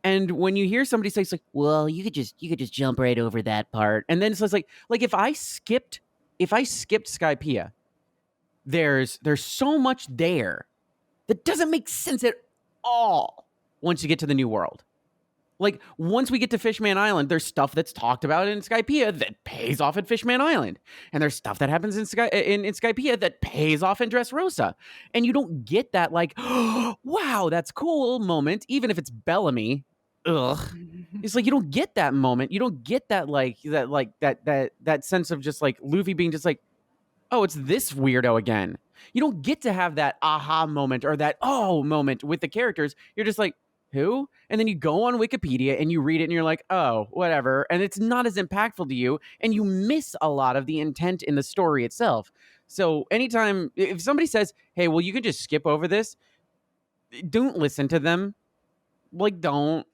And when you hear somebody say, it's like, well, you could just jump right over that part. And then so it's like if I skipped Skypiea, there's so much there that doesn't make sense at all once you get to the new world. Like, once we get to Fishman Island, there's stuff that's talked about in Skypiea that pays off at Fishman Island. And there's stuff that happens in Skypiea that pays off in Dressrosa. And you don't get that, like, oh, wow, that's cool moment, even if it's Bellamy. Ugh. It's like, you don't get that moment. You don't get that, that sense of just like Luffy being just like, oh, it's this weirdo again. You don't get to have that aha moment or that oh moment with the characters. You're just like, who? And then you go on Wikipedia and you read it and you're like, oh, whatever. And it's not as impactful to you. And you miss a lot of the intent in the story itself. So anytime, if somebody says, hey, well, you can just skip over this, don't listen to them. Like, don't.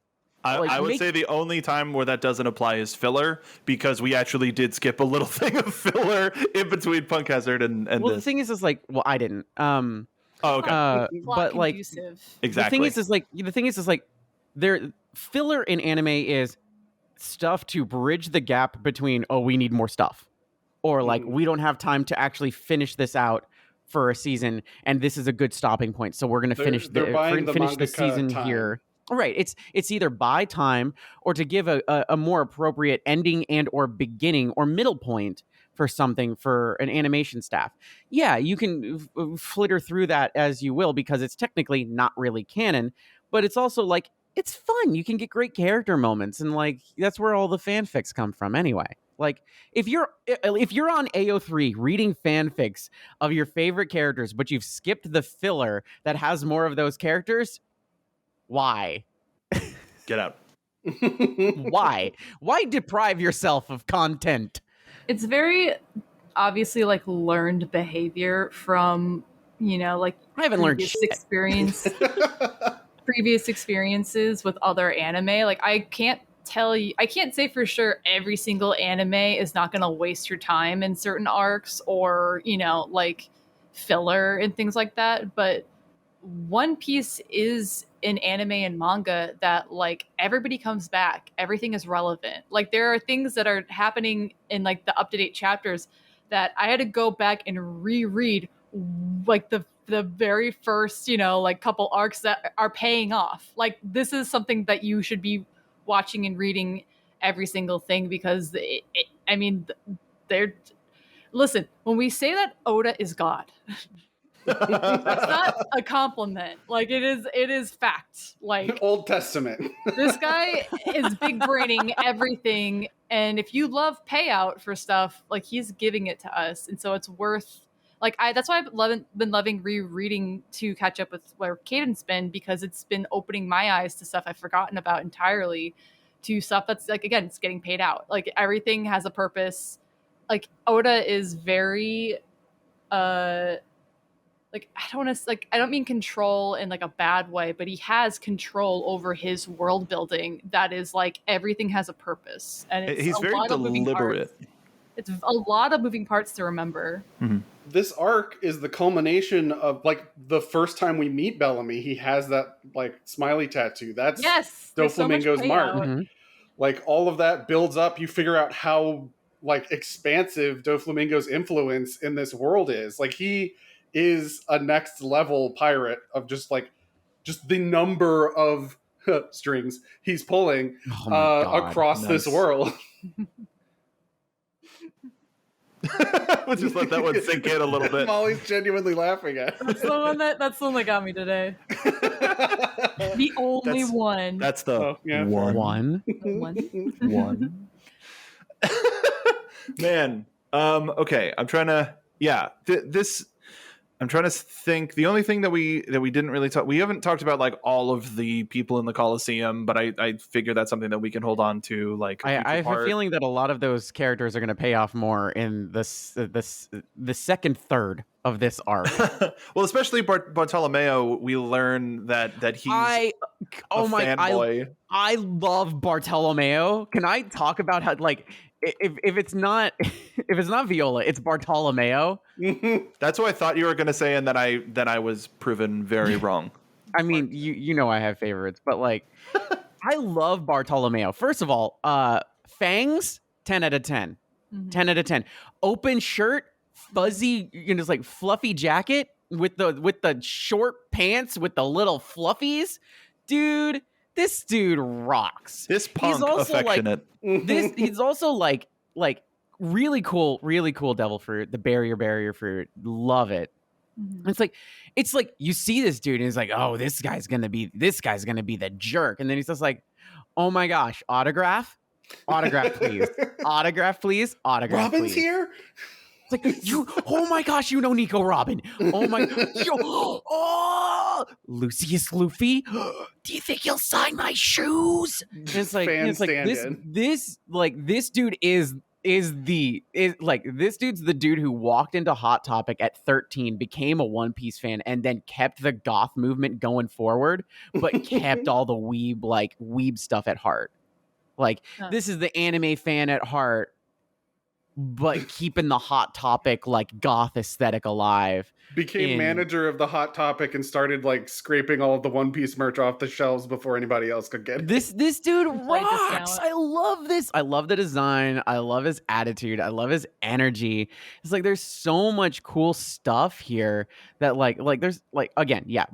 Like, I would say the only time where that doesn't apply is filler, because we actually did skip a little thing of filler in between Punk Hazard and well, this. the thing is like, well, I didn't. Oh, okay. Plot But like, conducive. Exactly. the thing is like, there filler in anime is stuff to bridge the gap between, oh, we need more stuff, or like, we don't have time to actually finish this out for a season, and this is a good stopping point, so we're going to finish they're buying the finish the mangaka season time. here. Right, it's either buy time or to give a more appropriate ending and or beginning or middle point for something for an animation staff. Yeah, you can flitter through that as you will, because it's technically not really canon, but it's also like, it's fun. You can get great character moments, and like, that's where all the fanfics come from anyway. Like, if you're on AO3 reading fanfics of your favorite characters, but you've skipped the filler that has more of those characters, why? Get out. Why deprive yourself of content? It's very obviously like learned behavior from, like I haven't learned previous shit. previous experiences with other anime. Like, I can't say for sure every single anime is not going to waste your time in certain arcs or, like filler and things like that, but One Piece is an anime and manga that like everybody comes back, everything is relevant. Like, there are things that are happening in like the up-to-date chapters that I had to go back and reread, like the very first, like couple arcs that are paying off. Like, this is something that you should be watching and reading every single thing, because they're listen, when we say that Oda is God, that's not a compliment. Like, it is fact. Like, Old Testament. this guy is big braining everything, and if you love payout for stuff, like, he's giving it to us, and so it's worth. Like, that's why I've been loving rereading to catch up with where Caden's been, because it's been opening my eyes to stuff I've forgotten about entirely, to stuff that's like, again, it's getting paid out. Like, everything has a purpose. Like, Oda is very like, I don't mean control in like a bad way, but he has control over his world building that is like, everything has a purpose, and He's very deliberate. It's a lot of moving parts to remember. Mm-hmm. This arc is the culmination of like the first time we meet Bellamy. He has that like smiley tattoo. That's Doflamingo's mark. Mm-hmm. Like, all of that builds up. You figure out how like expansive Doflamingo's influence in this world is. Like, he is a next level pirate of just the number of strings he's pulling across this world. Let's just let that one sink in a little bit. Molly's genuinely laughing at. That's the one that got me today. The only one. That's the one. One. Man. Okay. I'm trying to. Yeah. I'm trying to think. The only thing that we didn't really talk. We haven't talked about like all of the people in the Colosseum, but I figure that's something that we can hold on to. Like, I have a feeling that a lot of those characters are going to pay off more in the second third of this arc. Well, especially Bartolomeo, we learn that he's fanboy. I love Bartolomeo. Can I talk about how, like, if it's not Viola, it's Bartolomeo. That's what I thought you were going to say, and then I was proven very wrong. I mean, you know I have favorites, but like, I love Bartolomeo. First of all, fangs, 10 out of 10. Mm-hmm. 10 out of 10. Open shirt, fuzzy, just like fluffy jacket with the short pants with the little fluffies. Dude, this dude rocks. This punk affectionate. He's also like really cool devil fruit, the barrier fruit. Love it. Mm-hmm. It's like you see this dude and he's like, oh, this guy's gonna be the jerk, and then he's just like, oh my gosh, autograph please, autograph please. Robin's here. It's like, oh my gosh, Nico Robin. Oh my, Lucius Luffy. Do you think you'll sign my shoes? It's like this dude is is like this dude's the dude who walked into Hot Topic at 13, became a One Piece fan, and then kept the goth movement going forward, but kept all the weeb stuff at heart. Like, this is the anime fan at heart, but keeping the Hot Topic like goth aesthetic alive. Became manager of the Hot Topic and started like scraping all of the One Piece merch off the shelves before anybody else could get it. This dude rocks. talent. I love this. I love the design. I love his attitude. I love his energy. It's like there's so much cool stuff here that like there's like, again, yeah.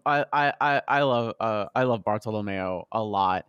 I love Bartolomeo a lot,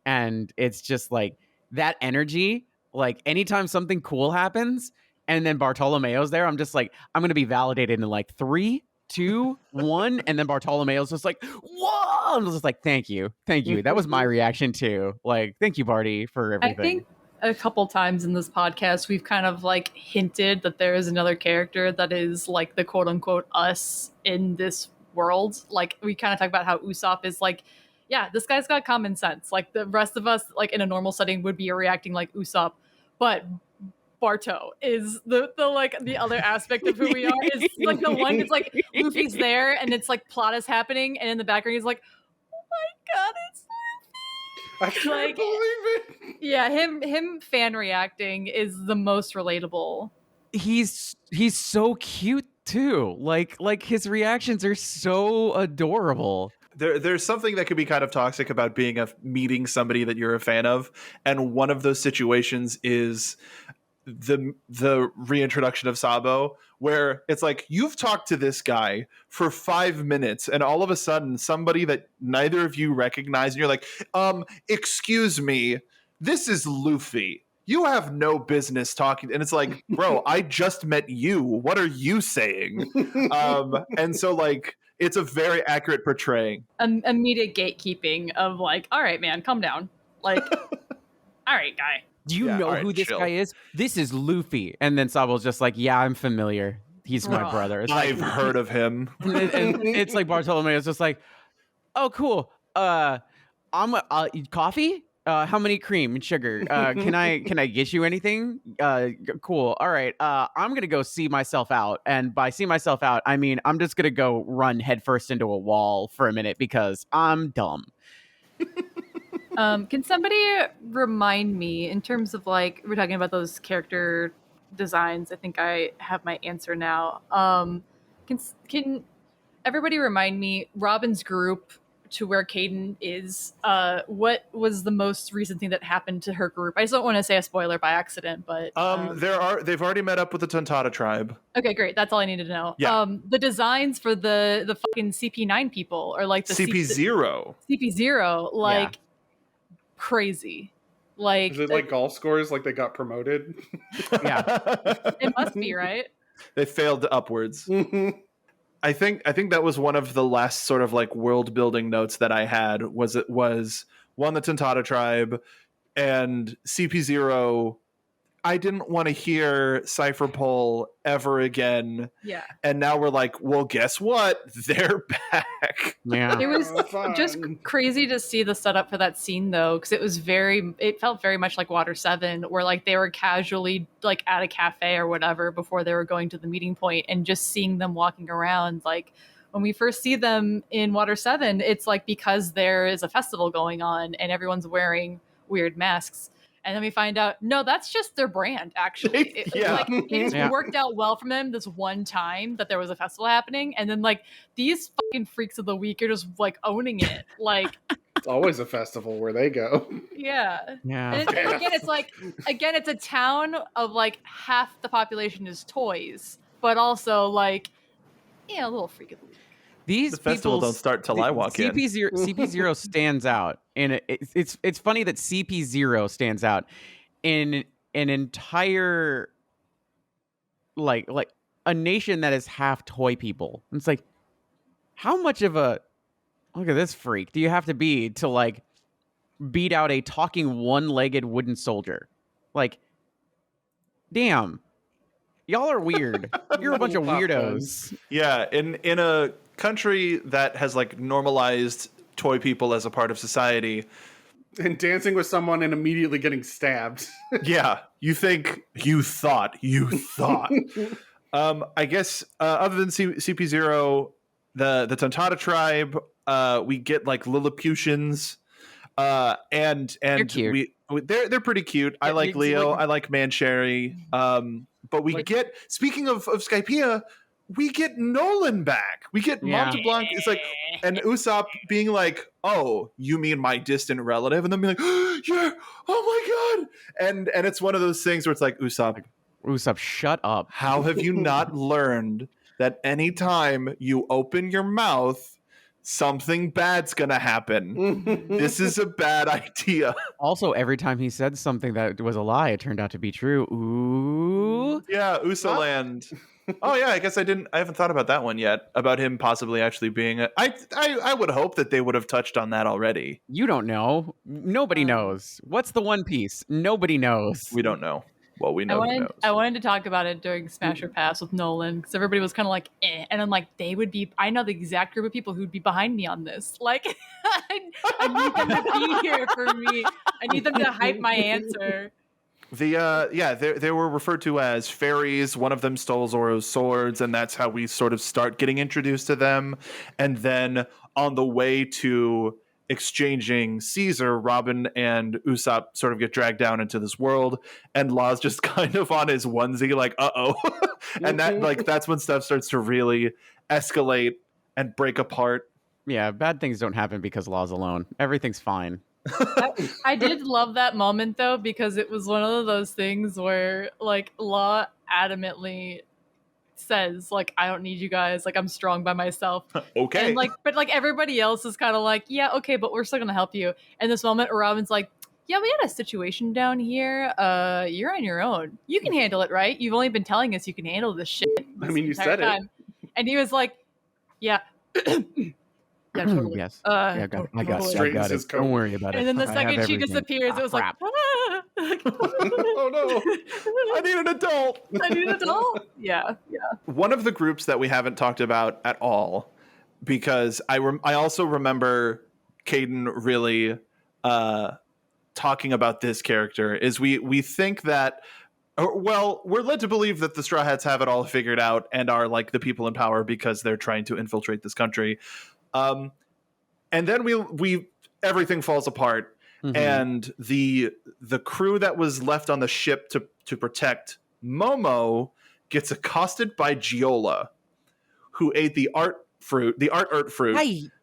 and it's just like that energy. Like anytime something cool happens, and then Bartolomeo's there, I'm just like, I'm gonna be validated in like 3, 2, 1, and then Bartolomeo's just like, whoa! I'm just like, thank you. That was my reaction too. Like, thank you, Barty, for everything. I think a couple times in this podcast we've kind of like hinted that there is another character that is like the quote unquote us in this world. Like we kind of talk about how Usopp is like, yeah, this guy's got common sense. Like the rest of us, like in a normal setting, would be reacting like Usopp, but Barto is the like the other aspect of who we are. Is like the one that's like Luffy's there and it's like plot is happening, and in the background he's like, oh my god, it's I can't like, believe it. yeah, him fan reacting is the most relatable. He's so cute too. Like his reactions are so adorable. There's something that could be kind of toxic about meeting somebody that you're a fan of, and one of those situations is the reintroduction of Sabo, where it's like you've talked to this guy for 5 minutes, and all of a sudden somebody that neither of you recognize, and you're like, excuse me, this is Luffy. You have no business talking. And it's like, bro, I just met you. What are you saying? And so like, it's a very accurate portraying. Immediate gatekeeping of like, all right, man, calm down. Like, all right, guy. Do you know who this guy is? This is Luffy. And then Sabo's just like, yeah, I'm familiar. He's my brother. It's I've heard of him. and it's like Bartolomeo's just like, oh, cool. I'm coffee? How many cream and sugar? Can I get you anything? Cool. All right. I'm gonna go see myself out, and by see myself out, I mean I'm just gonna go run headfirst into a wall for a minute because I'm dumb. Can somebody remind me in terms of like we're talking about those character designs? I think I have my answer now. Can everybody remind me Robin's group to where Caden is? What was the most recent thing that happened to her group? I just don't want to say a spoiler by accident, but they've already met up with the Tontata tribe. Okay, great. That's all I needed to know. Yeah. The designs for the fucking CP9 people or like the CP0. CP0, like crazy. Like Is it like golf scores? Like they got promoted? Yeah. it must be, right? They failed upwards. I think that was one of the last sort of like world building notes that I had was one, the Tontata tribe, and CP0. I didn't want to hear Cypher Pole ever again. Yeah. And now we're like, well, guess what? They're back. Yeah. It was Fun. just crazy to see the setup for that scene though, because it felt very much like Water 7, where like they were casually like at a cafe or whatever before they were going to the meeting point, and just seeing them walking around. Like when we first see them in Water 7, it's like because there is a festival going on and everyone's wearing weird masks. And then we find out, no, that's just their brand, actually. It worked out well for them this one time that there was a festival happening. And then, like, these fucking freaks of the week are just, like, owning it. Like, It's always a festival where they go. yeah. Yeah. And again, it's like, it's a town of, like, half the population is toys. But also, like, a little freak of the week. These The festival don't start till I walk in. CP0 stands out, and it's funny that CP0 stands out in an entire like a nation that is half toy people. And it's like, how much of a look at this freak do you have to be to like beat out a talking one-legged wooden soldier? Like, damn, y'all are weird. You're a bunch of weirdos. Yeah, in a country that has like normalized toy people as a part of society, And dancing with someone and immediately getting stabbed. Yeah, you thought. I guess other than CP0, the Tontata tribe, we get like Lilliputians, and cute. they're pretty cute. I Yeah, like you see, Leo, like- I like Mancherry. But we get, speaking of Skypiea, we get Nolan back. We get Yeah. Monteblanc. It's like, and Usopp being like, "Oh, you mean my distant relative?" And then being like, "Yeah, oh my god!" And it's one of those things where it's like, Usopp, shut up. how have you not learned that anytime you open your mouth, something bad's gonna happen? This is a bad idea. Also, every time he said something that was a lie, it turned out to be true. Ooh. Yeah, Usoland. Oh yeah, I guess I haven't thought about that one yet. About him possibly actually being I would hope that they would have touched on that already. You don't know. Nobody knows. What's the One Piece? Nobody knows. We don't know. Well, we know who knows. I wanted to talk about it during Smash or Pass with Nolan because everybody was kind of like, eh. And I'm like, I know the exact group of people who'd be behind me on this. Like, I need them to be here for me. I need them to hype my answer. They were referred to as fairies. One of them stole Zoro's swords, and that's how we sort of start getting introduced to them. And then on the way to exchanging Caesar, Robin and Usopp sort of get dragged down into this world, and Law's just kind of on his onesie, like, uh-oh. And that's when stuff starts to really escalate and break apart. Yeah, bad things don't happen because Law's alone. Everything's fine. I did love that moment though, because it was one of those things where like Law adamantly says like, I don't need you guys, like I'm strong by myself. Okay. And like, but like everybody else is kind of like, yeah, okay, but we're still gonna help you. And this moment Robin's like, yeah, we had a situation down here. You're on your own. You can handle it, right? You've only been telling us you can handle this shit. I mean, you entire said time. And he was like, yeah. Yeah, totally. Yes. I I got Straightens his it. coat. Don't worry about it. And then the I have second she everything. disappears, it was like, crap. Oh no. I need an adult. I need an adult. Yeah. One of the groups that we haven't talked about at all, because I also remember Caden really talking about this character, is we think that, well, we're led to believe that the Straw Hats have it all figured out and are like the people in power because they're trying to infiltrate this country. And then we everything falls apart. Mm-hmm. And the crew that was left on the ship to protect Momo gets accosted by Giola, who ate the art fruit.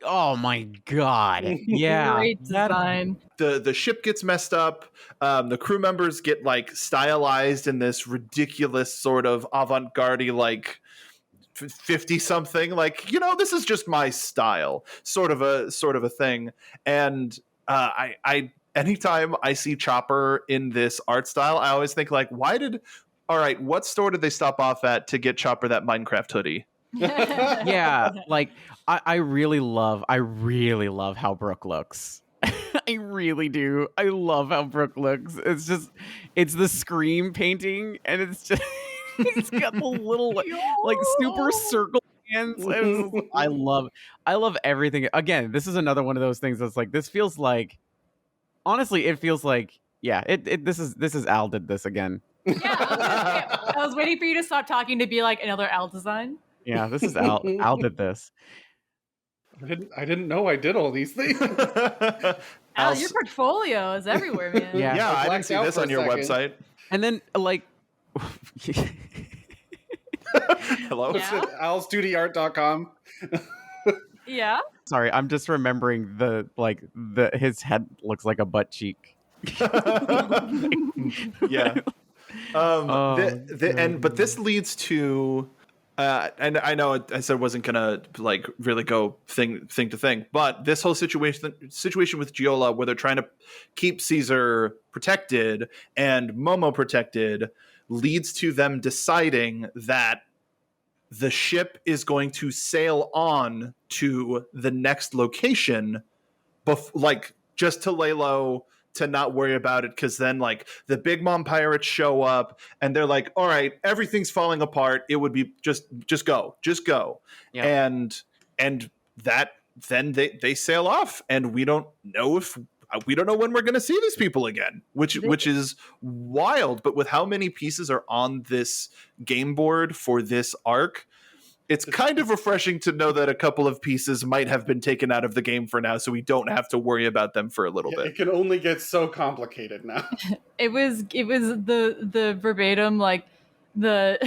Oh my god. Yeah. Great design. The ship gets messed up. The crew members get like stylized in this ridiculous sort of avant-garde like 50 something, like, this is just my style sort of a thing. And I anytime I see Chopper in this art style, I always think like, what store did they stop off at to get Chopper that Minecraft hoodie? Yeah, like I really love how Brooke looks. I really do. I love how Brooke looks. It's the Scream painting, and it's just it's got the little like super circle hands. I love everything. Again, this is another one of those things that's like, this feels like, honestly, it feels like, yeah, this is Al did this again. Yeah, I was waiting for you to stop talking to be like another Al design. Yeah, this is Al. Al did this. I didn't know I did all these things. Al, your portfolio is everywhere, man. Yeah. I didn't see this on your website. And then like hello. Yeah? alstudyart.com. Yeah. Sorry, I'm just remembering his head looks like a butt cheek. Yeah. But this leads to and I know I said I wasn't gonna like really go thing to thing, but this whole situation with Giola, where they're trying to keep Caesar protected and Momo protected, leads to them deciding that the ship is going to sail on to the next location, just to lay low, to not worry about it, because then like the Big Mom pirates show up and they're like, all right, everything's falling apart. It would be just go. Yeah. And that then they sail off, and we don't know if we don't know when we're going to see these people again, which is wild. But with how many pieces are on this game board for this arc, it's kind of refreshing to know that a couple of pieces might have been taken out of the game for now, so we don't have to worry about them for a little bit. It can only get so complicated now. It was the verbatim, like the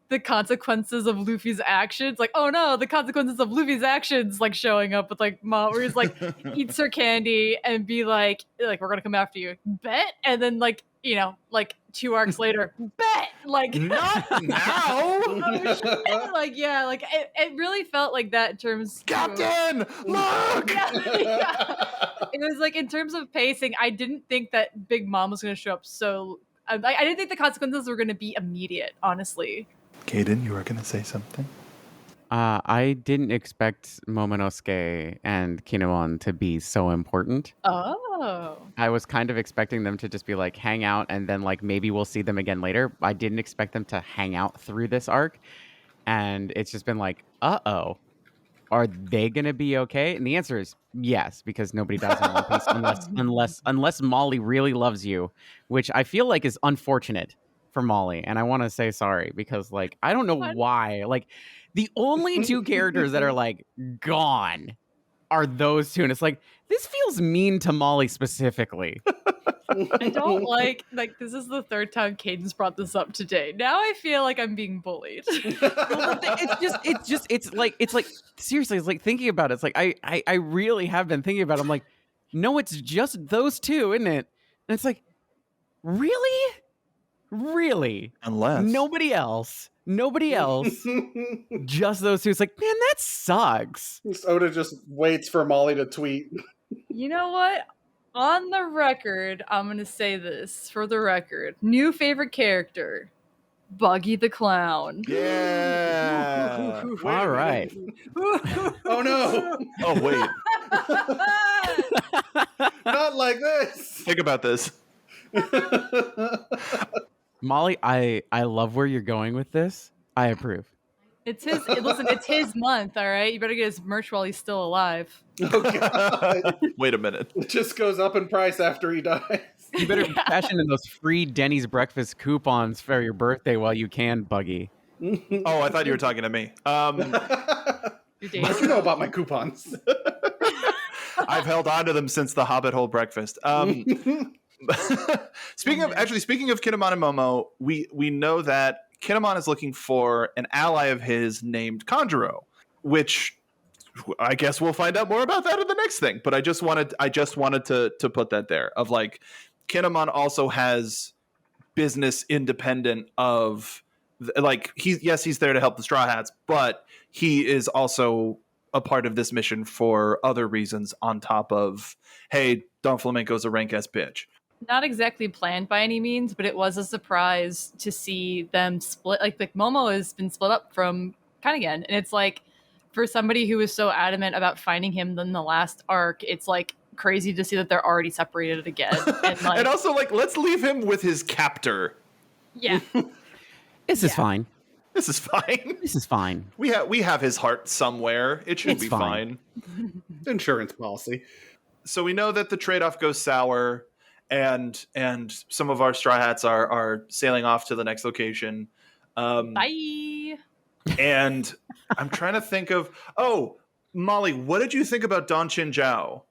the consequences of Luffy's actions. Like, oh no, the consequences of Luffy's actions, like showing up with like mom, where he's like eats her candy and be like we're gonna come after you, bet, and then like, you know, like 2 arcs later, bet, like Not now. oh, shit. Like, yeah, like it really felt like that in terms Captain, look! yeah. It was like, in terms of pacing, I didn't think that Big Mom was going to show up so I didn't think the consequences were going to be immediate, honestly. Kaden, you were going to say something? I didn't expect Momonosuke and Kinemon to be so important. Oh. I was kind of expecting them to just be like hang out and then like maybe we'll see them again later. I didn't expect them to hang out through this arc. And it's just been like, uh-oh, are they going to be okay? And the answer is yes, because nobody dies in One Piece unless Molly really loves you, which I feel like is unfortunate for Molly. And I want to say sorry because like, I don't know why. Like, the only 2 characters that are like gone are those 2. And it's like, this feels mean to Molly specifically. I don't like this is the 3rd time Caden's brought this up today. Now I feel like I'm being bullied. It's like seriously, it's like thinking about it. It's like I really have been thinking about it. I'm like, no, it's just those 2, isn't it? And it's like, really? Unless Nobody else, just those 2. It's like, man, that sucks. Oda just waits for Molly to tweet. You know what? On the record, I'm going to say this for the record. New favorite character, Buggy the Clown. Yeah. All right. Oh no! Oh wait. Not like this. Think about this. Molly, I love where you're going with this. I approve. It's his. Listen, it's his month. All right, you better get his merch while he's still alive. Oh god! Wait a minute. It just goes up in price after he dies. You better cash in those free Denny's breakfast coupons for your birthday while you can, Buggy. Oh, I thought you were talking to me. How do you know about my coupons? I've held on to them since the Hobbit hole breakfast. Speaking of Kinemon and Momo, we know that Kinemon is looking for an ally of his named Kanjuro, which I guess we'll find out more about that in the next thing. But I just wanted to put that there of like, Kinemon also has business independent of like, he's there to help the Straw Hats, but he is also a part of this mission for other reasons on top of, hey, Don Flamenco's a rank ass bitch. Not exactly planned by any means, but it was a surprise to see them split. Like Momo has been split up from Kanigen, and it's like, for somebody who was so adamant about finding him in the last arc, it's like crazy to see that they're already separated again. And, like, and also, like, let's leave him with his captor. Yeah. This is fine. This is fine. This is fine. We have his heart somewhere. It should It's be fine. Insurance policy. So we know that the trade-off goes sour, and some of our Straw Hats are sailing off to the next location. Bye. And I'm trying to think of, Molly, what did you think about Don Chin Zhao?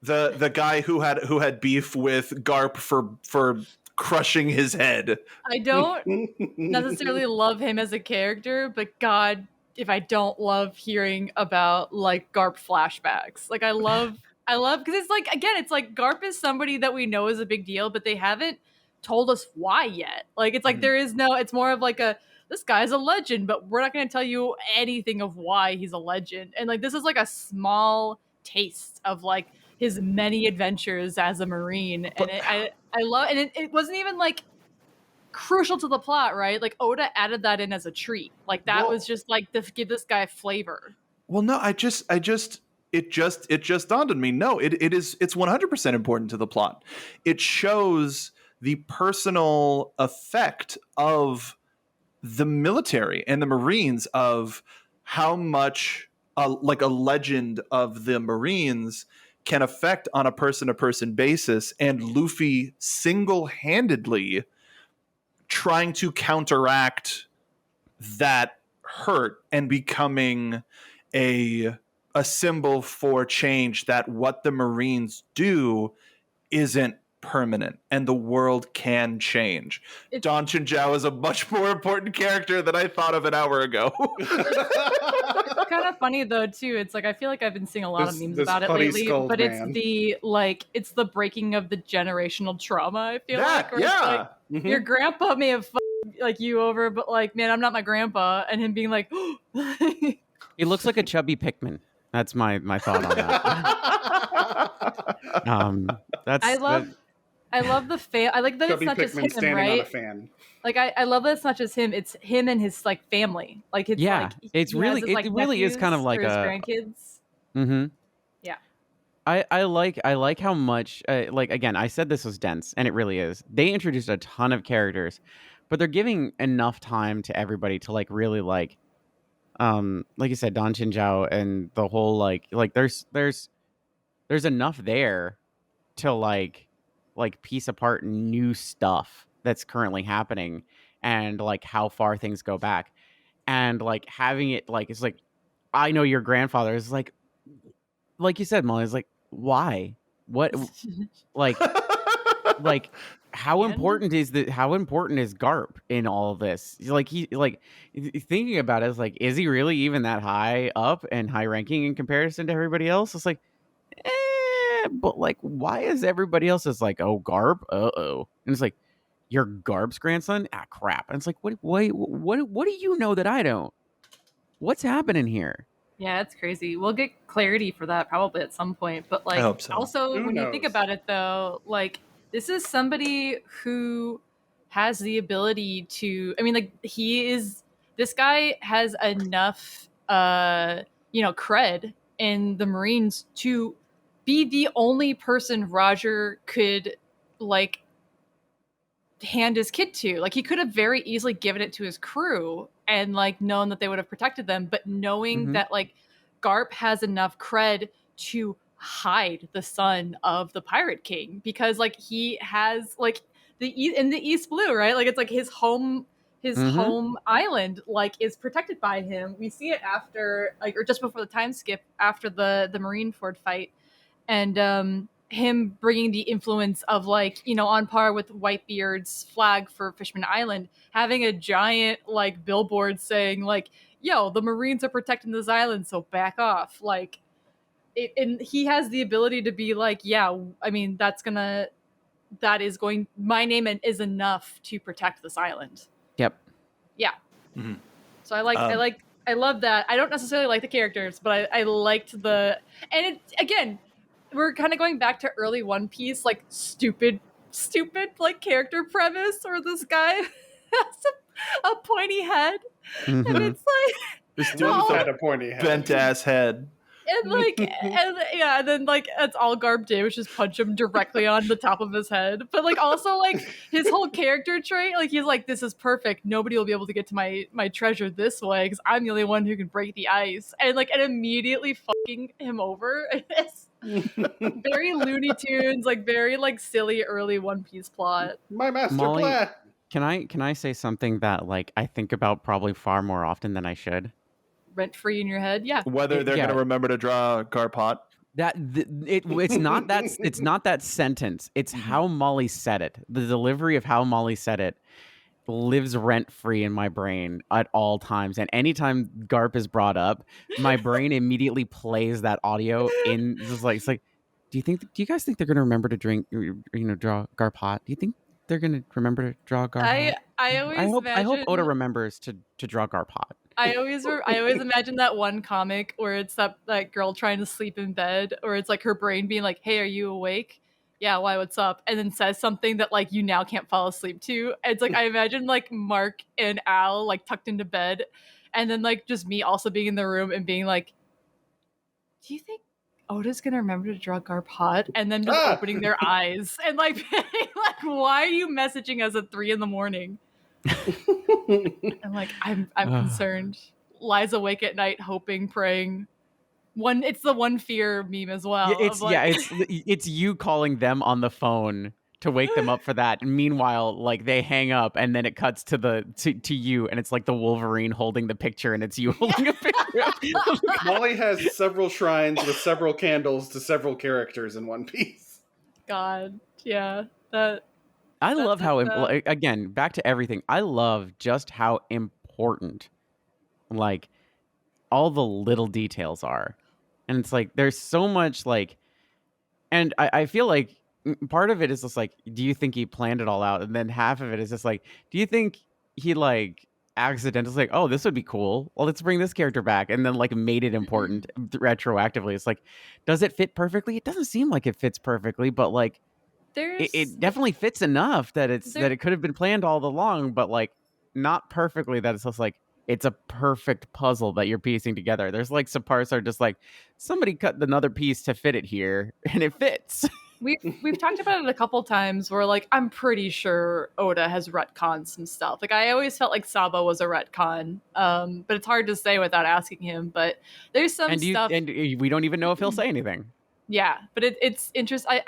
The guy who had beef with Garp for crushing his head. I don't necessarily love him as a character, but God, if I don't love hearing about like Garp flashbacks. Like I love because it's like, again, it's like Garp is somebody that we know is a big deal, but they haven't told us why yet. Like it's like there is no, it's more of like this guy's a legend, but we're not going to tell you anything of why he's a legend. And like this is like a small taste of like his many adventures as a Marine. And I love, and it wasn't even like crucial to the plot, right? Like Oda added that in as a treat. Like that was just like to give this guy flavor. Well, no, it just dawned on me. No, it's 100% important to the plot. It shows the personal effect of the military and the Marines, of how much like a legend of the Marines can affect on a person-to-person basis, and Luffy single-handedly trying to counteract that hurt and becoming a symbol for change, that what the Marines do isn't permanent and the world can change. Don Chinjiao is a much more important character than I thought of an hour ago. It's kind of funny though too. It's like I feel like I've been seeing a lot of memes about it putty lately, skulled but man. it's the breaking of the generational trauma. I feel That, like, where it's like, Mhm. your grandpa may have like you over, but like, man, I'm not my grandpa, and him being like, He looks like a chubby Pikmin. That's my thought on that. That's I love the fan. I like that Chubby it's not just Pikmin him, standing on a right? fan. Like I love that it's not just him; it's him and his like family. Like it's Yeah, like it's he really has his, like, it really is kind of nephews like or his a grandkids. Mm-hmm. Yeah. I like how much like, again, I said this was dense, and it really is. They introduced a ton of characters, but they're giving enough time to everybody to like really like you said, Don Chinjiao and the whole like there's enough there to like piece apart new stuff that's currently happening, and like how far things go back, and like having it like, it's like, I know your grandfather is like you said, Molly, is like, why? What? Like how And- important is Garp in all of this? Like, thinking about it, is like, is he really even that high up and high ranking in comparison to everybody else? It's like, but like, why is everybody else is like, oh, Garp, and it's like, you're Garp's grandson? Ah, crap. And it's like, what do you know that I don't? What's happening here? Yeah, it's crazy. We'll get clarity for that probably at some point. But like, I hope so. also Who when you think knows? about it, though, like this is somebody who has the ability to. I mean, like this guy has enough, cred in the Marines to be the only person Roger could like hand his kid to. Like he could have very easily given it to his crew and like known that they would have protected them, but knowing Mhm. that like Garp has enough cred to hide the son of the Pirate King, because like he has like in the East Blue, right? Like it's like his home Mhm. home island like is protected by him. We see it after like, or just before the time skip after the Marineford fight, and him bringing the influence of like, on par with Whitebeard's flag for Fishman Island, having a giant like billboard saying like, yo, the Marines are protecting this island, so back off. Like it, and he has the ability to be like, yeah, I mean, my name is enough to protect this island. Yep. Yeah. Mhm. So I love that. I don't necessarily like the characters, but I liked and it, again, we're kind of going back to early One Piece, like stupid like character premise, where this guy has a pointy head, and Mhm. it's like, This dude No. with Had a a pointy head. bent ass head. and like, and then like that's all Garb did was just punch him directly on the top of his head. But like also like his whole character trait, like he's like, this is perfect. Nobody will be able to get to my treasure this way because I'm the only one who can break the ice. And like it immediately fucking him over. It's very Looney Tunes, like very like silly early One Piece plot. My master Molly- plan. Can I say something that like I think about probably far more often than I should? Rent free in your head, yeah. Whether they're Yeah. going to remember to draw Garpot. It's not that sentence. It's how Molly said it. The delivery of how Molly said it lives rent free in my brain at all times. And anytime Garp is brought up, my brain immediately plays that audio in. It's like, do you guys think they're gonna remember to draw Garpot? Do you think they're gonna remember to draw Garpot? I always I hope imagine- Oda remembers to draw Garpot. I always imagine that one comic where it's that girl trying to sleep in bed, or it's like her brain being like, "Hey, are you awake? Yeah, why? What's up?" And then says something that like you now can't fall asleep to. And it's like I imagine like Mark and Al like tucked into bed, and then like just me also being in the room and being like, "Do you think Oda's gonna remember to draw Garpot?" And then just opening their eyes and like being like, "Why are you messaging us at 3 a.m?" I'm like, I'm concerned. Lies awake at night, hoping, praying, It's the one fear meme as well. It's you calling them on the phone to wake them up for that. And meanwhile, like they hang up, and then it cuts to you, and it's like the Wolverine holding the picture, and it's you holding a picture. Molly has several shrines with several candles to several characters in One Piece. God, yeah, that. I love how, just, again, back to everything. I love just how important, like, all the little details are. And it's like, there's so much, like, and I feel like part of it is just like, do you think he planned it all out? And then half of it is just like, do you think he, like, accidentally, like, oh, this would be cool. Well, let's bring this character back. And then, like, made it important retroactively. It's like, does it fit perfectly? It doesn't seem like it fits perfectly, but, like, it definitely fits enough that that it could have been planned all along, but like not perfectly, that it's just like it's a perfect puzzle that you're piecing together. There's like some parts are just like somebody cut another piece to fit it here and it fits. We've talked about it a couple times where like I'm pretty sure Oda has retconned some stuff. Like I always felt like Sabo was a retcon, but it's hard to say without asking him. But there's some stuff, and we don't even know if he'll say anything. Yeah, but it's interesting.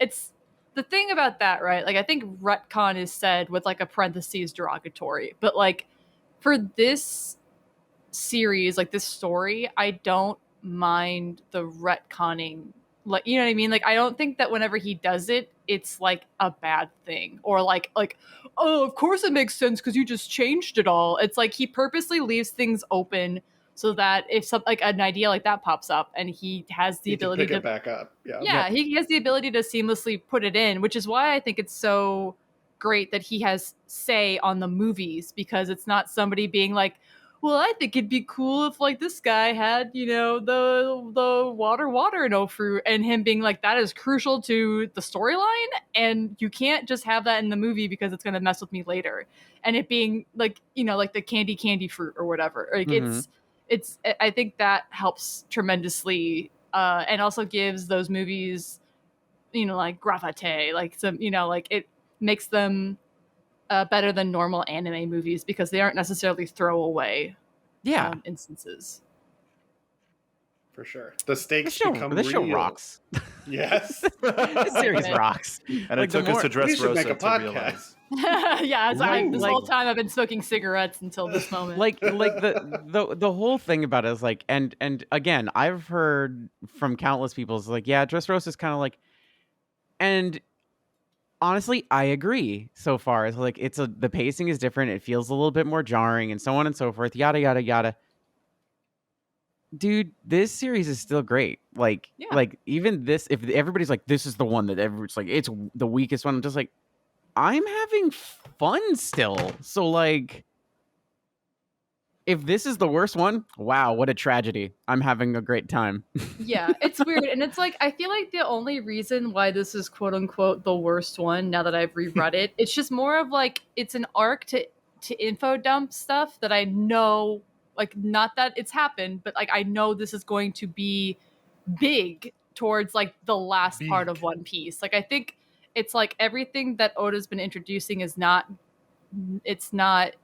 It's the thing about that, right? Like I think retcon is said with like a parentheses derogatory, but like for this series, like this story, I don't mind the retconning. Like, you know what I mean? Like I don't think that whenever he does it, it's like a bad thing or like oh, of course it makes sense because you just changed it all. It's like he purposely leaves things open so that if some like an idea like that pops up and he has the ability to pick it back up. Yeah, he has the ability to seamlessly put it in, which is why I think it's so great that he has say on the movies, because it's not somebody being like, well, I think it'd be cool if like this guy had, you know, the water no fruit, and him being like, that is crucial to the storyline, and you can't just have that in the movie because it's going to mess with me later. And it being like, you know, like the candy fruit or whatever. Like it's I think that helps tremendously, and also gives those movies, you know, like gravité, like some, you know, like it makes them better than normal anime movies because they aren't necessarily throwaway instances. For sure. The stakes become real. The show rocks. Yes. The series rocks. And it took us to Dressrosa to realize. Yeah, this whole time I've been smoking cigarettes until this moment. Like the whole thing about it is like, and again, I've heard from countless people, it's like, yeah, Dressrosa is kind of like, and honestly, I agree so far. It's like the pacing is different. It feels a little bit more jarring and so on and so forth. Yada yada yada. Dude, this series is still great. Like even this, if everybody's like, this is the one that everyone's like, it's the weakest one. I'm just like, I'm having fun still. So like, if this is the worst one, wow, what a tragedy. I'm having a great time. Yeah, it's weird. And it's like, I feel like the only reason why this is quote unquote the worst one, now that I've reread it, it's just more of like, it's an arc to info dump stuff that I know, like, not that it's happened, but like, I know this is going to be big towards like the last part of One Piece. Like, I think it's like everything that Oda's been introducing is not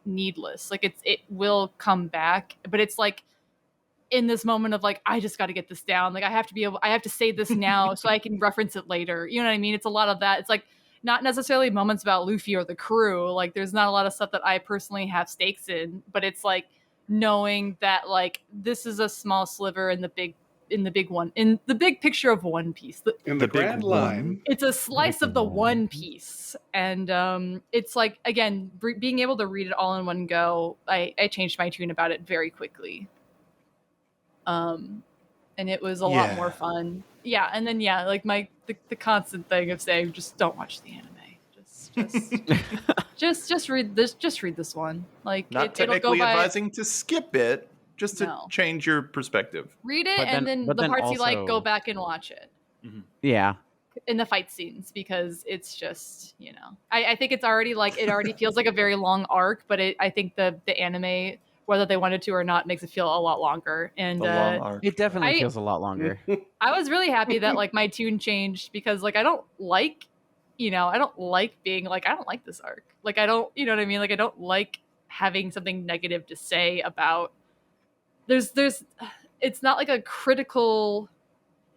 needless. Like it will come back, but it's like in this moment of like, I just got to get this down. Like I have to say this now so I can reference it later. You know what I mean? It's a lot of that. It's like not necessarily moments about Luffy or the crew. Like there's not a lot of stuff that I personally have stakes in, but it's like knowing that like this is a small sliver in the big one, in the big picture of One Piece, in the grand line. It's a slice of the One Piece, and it's like, again, being able to read it all in one go, I changed my tune about it very quickly, and it was a lot more fun. Yeah, and then like the constant thing of saying, just don't watch the anime, just read this, read this one. Like not technically advising to skip it. Just to change your perspective. Read it, and then the parts also, you like, go back and watch it. Mm-hmm. Yeah. In the fight scenes, because it's just, you know, I think it's already like, it already feels like a very long arc, but I think the anime, whether they wanted to or not, makes it feel a lot longer. And it definitely feels a lot longer. I was really happy that like my tune changed, because like I don't like being like, I don't like this arc. Like I don't, you know what I mean? Like I don't like having something negative to say about. There's it's not like a critical,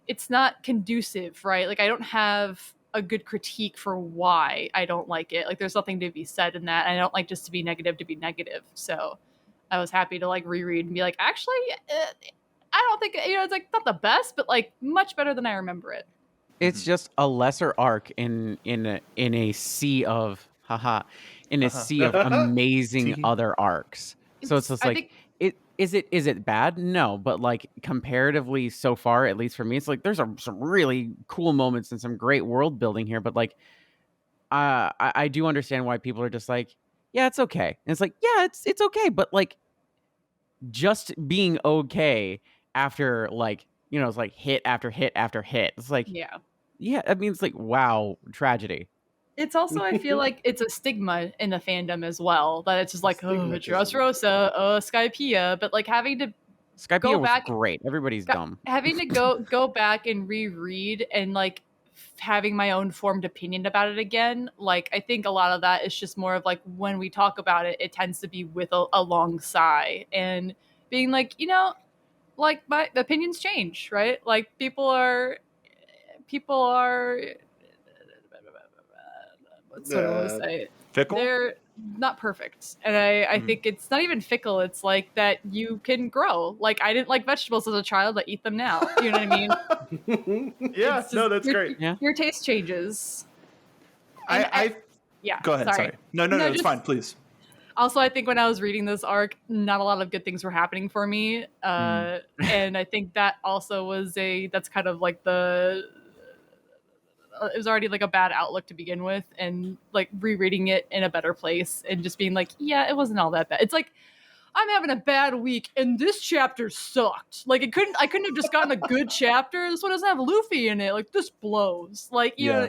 it's not conducive, right? Like I don't have a good critique for why I don't like it. Like there's nothing to be said in that. I don't like just to be negative. So I was happy to like reread and be like, actually, I don't think, it's like not the best, but like much better than I remember it. It's just a lesser arc in a sea of in a sea of amazing other arcs. So it's just I like think, is it bad? No, but like comparatively so far, at least for me, it's like there's some really cool moments and some great world building here. But like, I do understand why people are just like, yeah, it's okay. And it's like, yeah, it's okay, but like just being okay after like it's like hit after hit after hit. It's like yeah, I mean it's like wow, tragedy. It's also, I feel like it's a stigma in the fandom as well, that it's just like, oh, Dressrosa, Skypiea, but like having to Skypiea was back, great. Everybody's dumb. having to go back and reread and like having my own formed opinion about it again. Like I think a lot of that is just more of like when we talk about it, it tends to be with a long sigh and being like, like my opinions change, right? Like people are what's what I want to say? Fickle? They're not perfect. And I think it's not even fickle. It's like that you can grow. Like I didn't like vegetables as a child. I eat them now. You know what I mean? Yeah, It's just that's great. Yeah. Your taste changes. Yeah. Go ahead, sorry. No, it's fine, please. Also, I think when I was reading this arc, not a lot of good things were happening for me. And I think that also was that's kind of like it was already like a bad outlook to begin with, and like rereading it in a better place and just being like, yeah, it wasn't all that bad. It's like I'm having a bad week and this chapter sucked. Like I couldn't have just gotten a good chapter. This one doesn't have Luffy in it. Like this blows. Like yeah.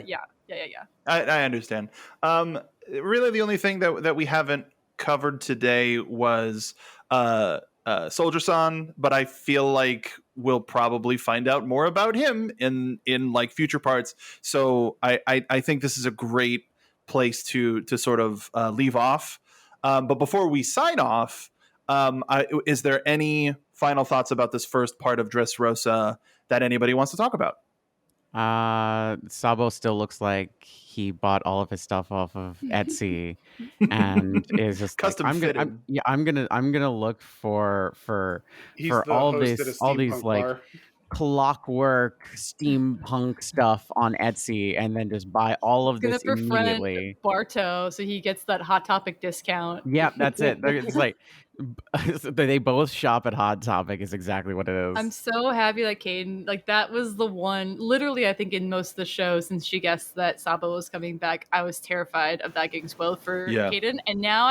I understand. Really the only thing that we haven't covered today was Soldier-san, but I feel like we'll probably find out more about him in like future parts. So I think this is a great place to sort of leave off. But before we sign off, is there any final thoughts about this first part of Dressrosa that anybody wants to talk about? Sabo still looks like he bought all of his stuff off of Etsy and is just custom like, fitted. I'm gonna look for He's the all host at a these steampunk like bar. clockwork steampunk stuff on Etsy and then just buy all of this immediately. Barto, so he gets that Hot Topic discount. Yeah, that's it. It's like they both shop at Hot Topic is exactly what it is. I'm so happy that Caden, like that was the one, literally I think in most of the show since she guessed that Sabo was coming back, I was terrified of that getting spoiled for Caden. And now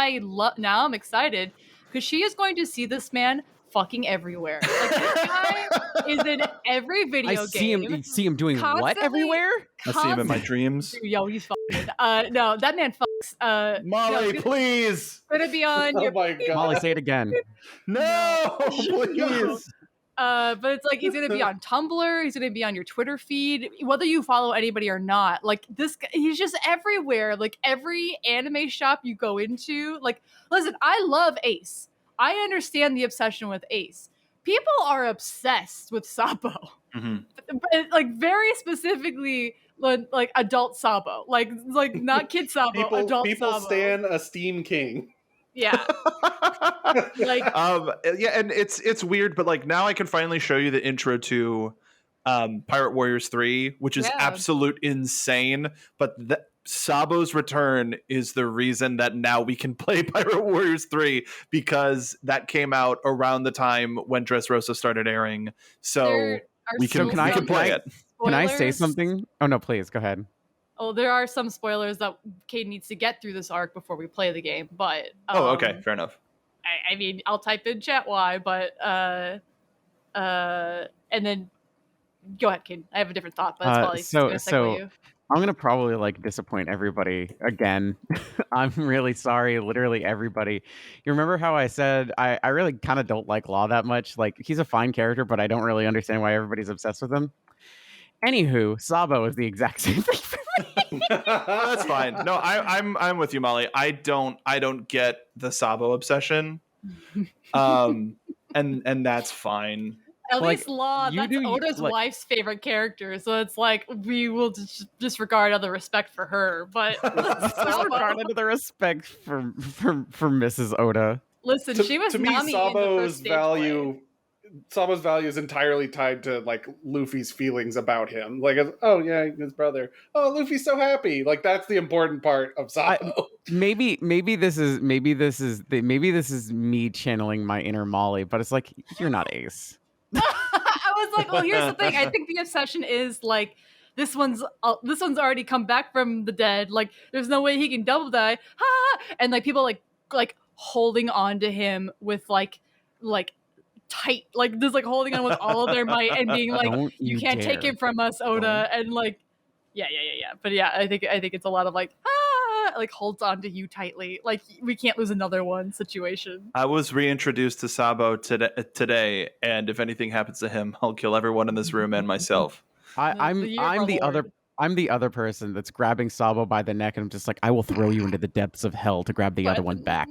now I'm excited because she is going to see this man fucking everywhere. Like this guy is in every video game. I see him doing what everywhere? I see him in my dreams. Yo, he's fucking. No, that man fucks. Molly, please. Gonna be on your. Oh my God. Molly, say it again. No, please. But it's like he's gonna be on Tumblr. He's gonna be on your Twitter feed, whether you follow anybody or not. Like this guy, he's just everywhere. Like every anime shop you go into. Like, listen, I love Ace. I understand the obsession with Ace. People are obsessed with Sabo, like very specifically, like adult Sabo, like not kid Sabo, adult people Sabo. stan a Steam King. Yeah. Like and it's weird, but like now I can finally show you the intro to Pirate Warriors 3, which is absolute insane. But Sabo's return is the reason that now we can play Pirate Warriors 3 because that came out around the time when Dressrosa started airing. So we can play it. Can I say something? Oh no, please go ahead. Oh, there are some spoilers that Kate needs to get through this arc before we play the game, but okay, fair enough. I mean, I'll type in chat why, but and then go ahead, Kate. I have a different thought, but it's probably so you. I'm gonna probably like disappoint everybody again. I'm really sorry, literally everybody. You remember how I said I really kind of don't like Law that much? Like he's a fine character, but I don't really understand why everybody's obsessed with him. Anywho, Sabo is the exact same thing for me. That's fine. No, I'm with you, Molly. I don't get the Sabo obsession. And that's fine. At Like, least Law, you that's do, Oda's like- wife's favorite character, so it's like we will disregard other respect for her. But Disregard into the respect for Mrs. Oda. listen, she was to me, Nami in the first Sabo's stage value. Sabo's value is entirely tied to like Luffy's feelings about him. Like, oh yeah, his brother. Oh, Luffy's so happy. Like that's the important part of Sabo. Maybe this is me channeling my inner Molly, but it's like you're not Ace. I was like, well, here's the thing. I think the obsession is like this one's already come back from the dead. Like, there's no way he can double die. Ha! And like people like holding on to him with like tight, like just like holding on with all of their might and being like, Don't you you can't take dare. him from us, Oda. And like, yeah. But yeah, I think it's a lot of like, like holds on to you tightly. Like we can't lose another one situation. I was reintroduced to Sabo today, and if anything happens to him, I'll kill everyone in this room and myself. I'm The year I'm of the our other Lord. I'm the other person that's grabbing Sabo by the neck, and I'm just like, I will throw you into the depths of hell to grab the other one back.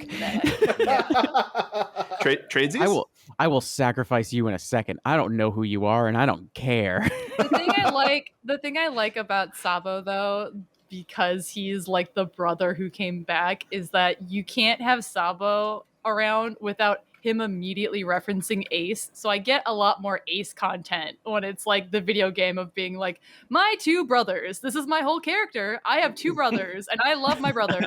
Tradesies? I will sacrifice you in a second. I don't know who you are, and I don't care. The thing I like about Sabo though, because he's like the brother who came back, is that you can't have Sabo around without him immediately referencing Ace. So I get a lot more Ace content when it's like the video game of being like, my two brothers. This is my whole character. I have two brothers and I love my brothers.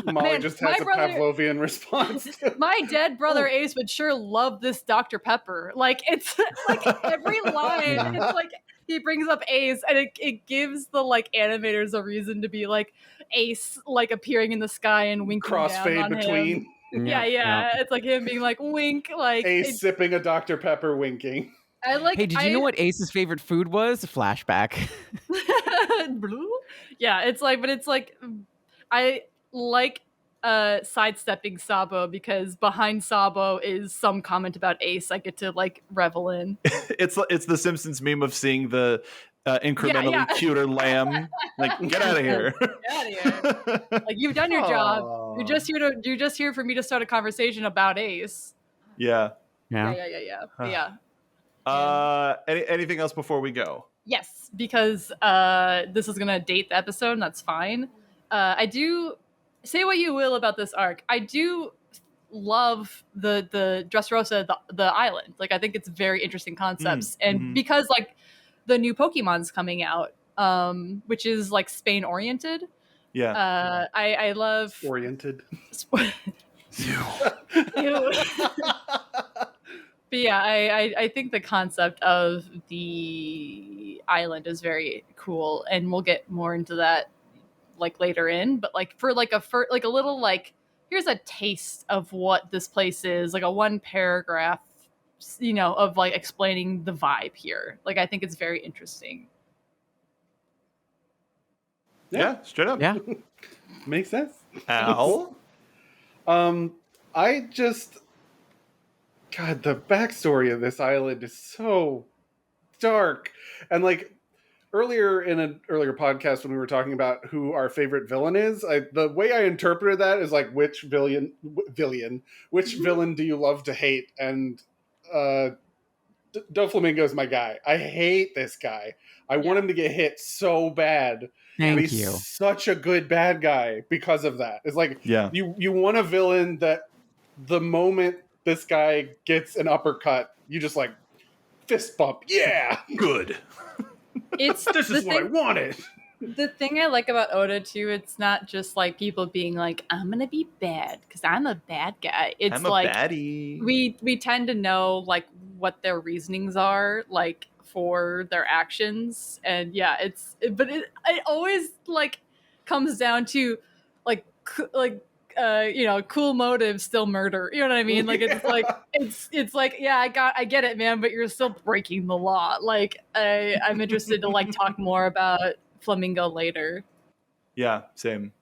Molly Man, just my has a brother- Pavlovian response. My dead brother Ace would sure love this Dr. Pepper. Like it's like every line, Yeah. it's like he brings up Ace, and it gives the like animators a reason to be like Ace like appearing in the sky and winking down Crossfade on between him. Yeah. It's like him being like wink, like Ace sipping a Dr. Pepper, winking. I like. Hey, did you know what Ace's favorite food was? Flashback. Blue? Yeah, it's like, but it's like, I like sidestepping Sabo because behind Sabo is some comment about Ace I get to like revel in. It's the Simpsons meme of seeing the incrementally Yeah. cuter lamb. Like, get out of here. Get out of here. Like you've done your job. You're just here for me to start a conversation about Ace. Yeah. Yeah. Yeah. Anything else before we go? Yes, because this is gonna date the episode, and that's fine. I do say what you will about this arc. I do love the Dressrosa, the island. Like I think it's very interesting concepts, and because like the new Pokemon's coming out, which is like Spain oriented. Yeah. I love Oriented. Ew. But yeah, I think the concept of the island is very cool, and we'll get more into that like later in. But like for a little like here's a taste of what this place is, like a one paragraph, of like explaining the vibe here. Like I think it's very interesting. Yeah, straight up. Yeah. Makes sense. Al? I just, God, the backstory of this island is so dark. And like earlier in an earlier podcast when we were talking about who our favorite villain is, the way I interpreted that is like which villain do you love to hate? And Doflamingo is my guy. I hate this guy. I want him to get hit so bad. Thank He's you. such a good bad guy because of that. It's like you want a villain that the moment this guy gets an uppercut, you just like fist bump. Yeah, Good. It's this is what I wanted. The thing I like about Oda too, it's not just like people being like, I'm gonna be bad because I'm a bad guy. It's I'm a like baddie. we tend to know like what their reasonings are like for their actions, and yeah, it always like comes down to like cool motives still murder. You know what I mean? Like it's like it's like yeah, I get it, man, but you're still breaking the law. Like I'm interested to like talk more about Flamingo later. Yeah, same.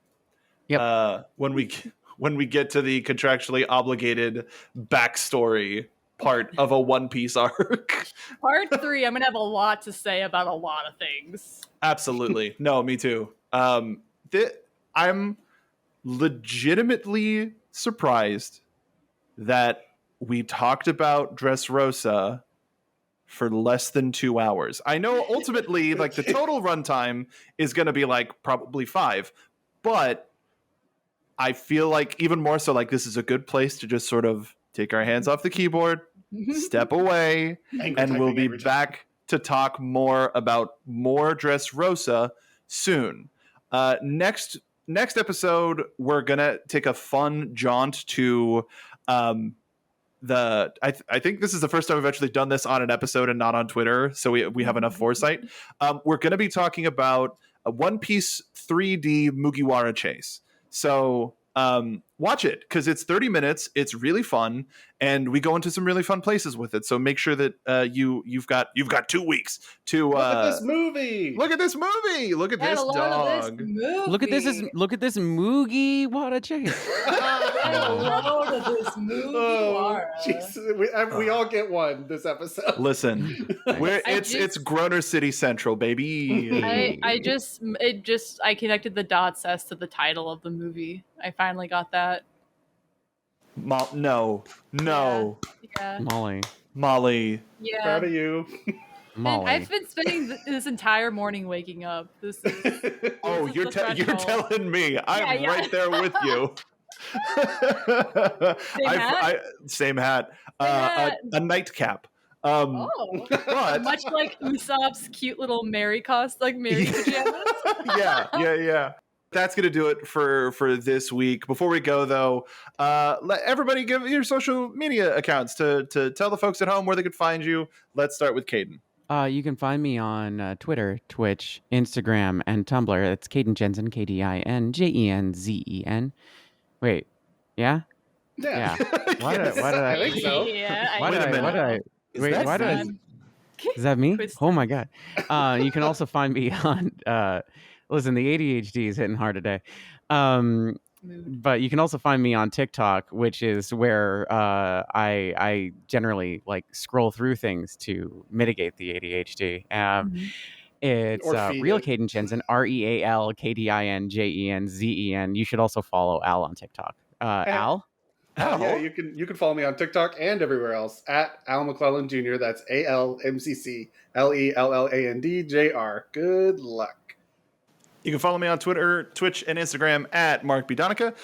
Yep. When we get to the contractually obligated backstory part of a One Piece arc. Part 3, I'm gonna have a lot to say about a lot of things. Absolutely. No, me too. I'm legitimately surprised that we talked about Dressrosa for less than 2 hours. I know ultimately like the total runtime is going to be like probably 5, but I feel like even more so like this is a good place to just sort of take our hands off the keyboard, step away, and we'll be back to talk more about more Dressrosa soon. Next episode, we're gonna take a fun jaunt to I think this is the first time we've actually done this on an episode and not on Twitter, so we have enough foresight. We're gonna be talking about a One Piece 3D Mugiwara chase. So watch it because it's 30 minutes. It's really fun, and we go into some really fun places with it. So make sure that you've got 2 weeks to look at this movie. Look at this movie. Look at this dog. Look at this Moogie. What a chase. Oh, jeez. We all get one this episode. Listen, it's Groner City Central, baby. I connected the dots as to the title of the movie. I finally got that. No. Yeah. Molly. Yeah. Proud of you. Molly. I've been spending this entire morning waking up. You're telling me. I'm right there with you. Same hat. A nightcap. But much like Usopp's cute little Mary Mary pajamas. yeah. That's going to do it for this week. Before we go, though, let everybody give your social media accounts to tell the folks at home where they could find you. Let's start with Caden. You can find me on Twitter, Twitch, Instagram, and Tumblr. It's Caden Jensen, KDINJENZEN. Wait, yeah? Yeah. Why did I think so. Yeah. Wait a minute. Is that me? Oh my god. You can also find me on listen, the ADHD is hitting hard today. But you can also find me on TikTok, which is where I generally like scroll through things to mitigate the ADHD. It's Real Caden Jensen, REALKDINJENZEN. You should also follow Al on TikTok. Al? Yeah, you can follow me on TikTok and everywhere else at Al McClelland Jr. That's ALMCCLELLANDJR. Good luck. You can follow me on Twitter, Twitch, and Instagram at Mark B. Donica.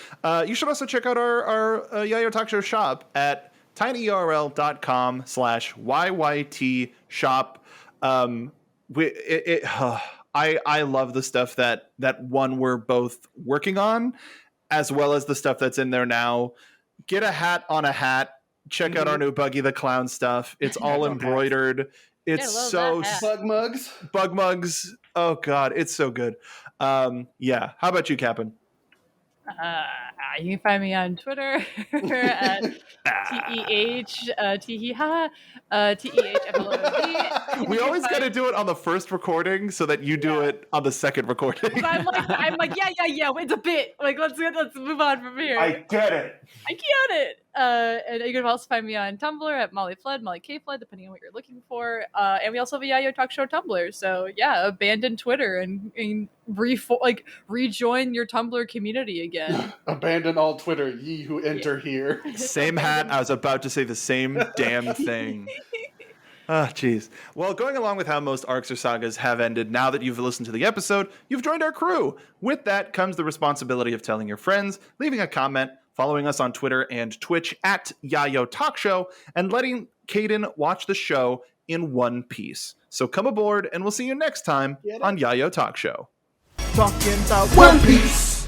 You should also check out our Yayo Talk Show shop at tinyurl.com/YYT shop. I love the stuff that we're both working on, as well as the stuff that's in there now. Get a hat on a hat. Check out our new Buggy the Clown stuff. It's all embroidered. It's so bug mugs. Oh God, it's so good. Yeah. How about you, Captain? You can find me on Twitter at TEHFLOD. We always got to do it on the first recording so that you do it on the second recording. I'm like, yeah. It's a bit. Like, let's move on from here. I get it. And you can also find me on Tumblr at Molly Flood, Molly K Flood, depending on what you're looking for. And we also have a Yayo Talk Show Tumblr. So yeah, abandon Twitter and rejoin your Tumblr community again. Abandon all Twitter, ye who enter here. Same hat. I was about to say the same damn thing. Ah, jeez. Well, going along with how most arcs or sagas have ended, now that you've listened to the episode, you've joined our crew. With that comes the responsibility of telling your friends, leaving a comment, following us on Twitter and Twitch at Yayo Talk Show, and letting Caden watch the show in one piece. So come aboard, and we'll see you next time on Yayo Talk Show. Talking about One Piece.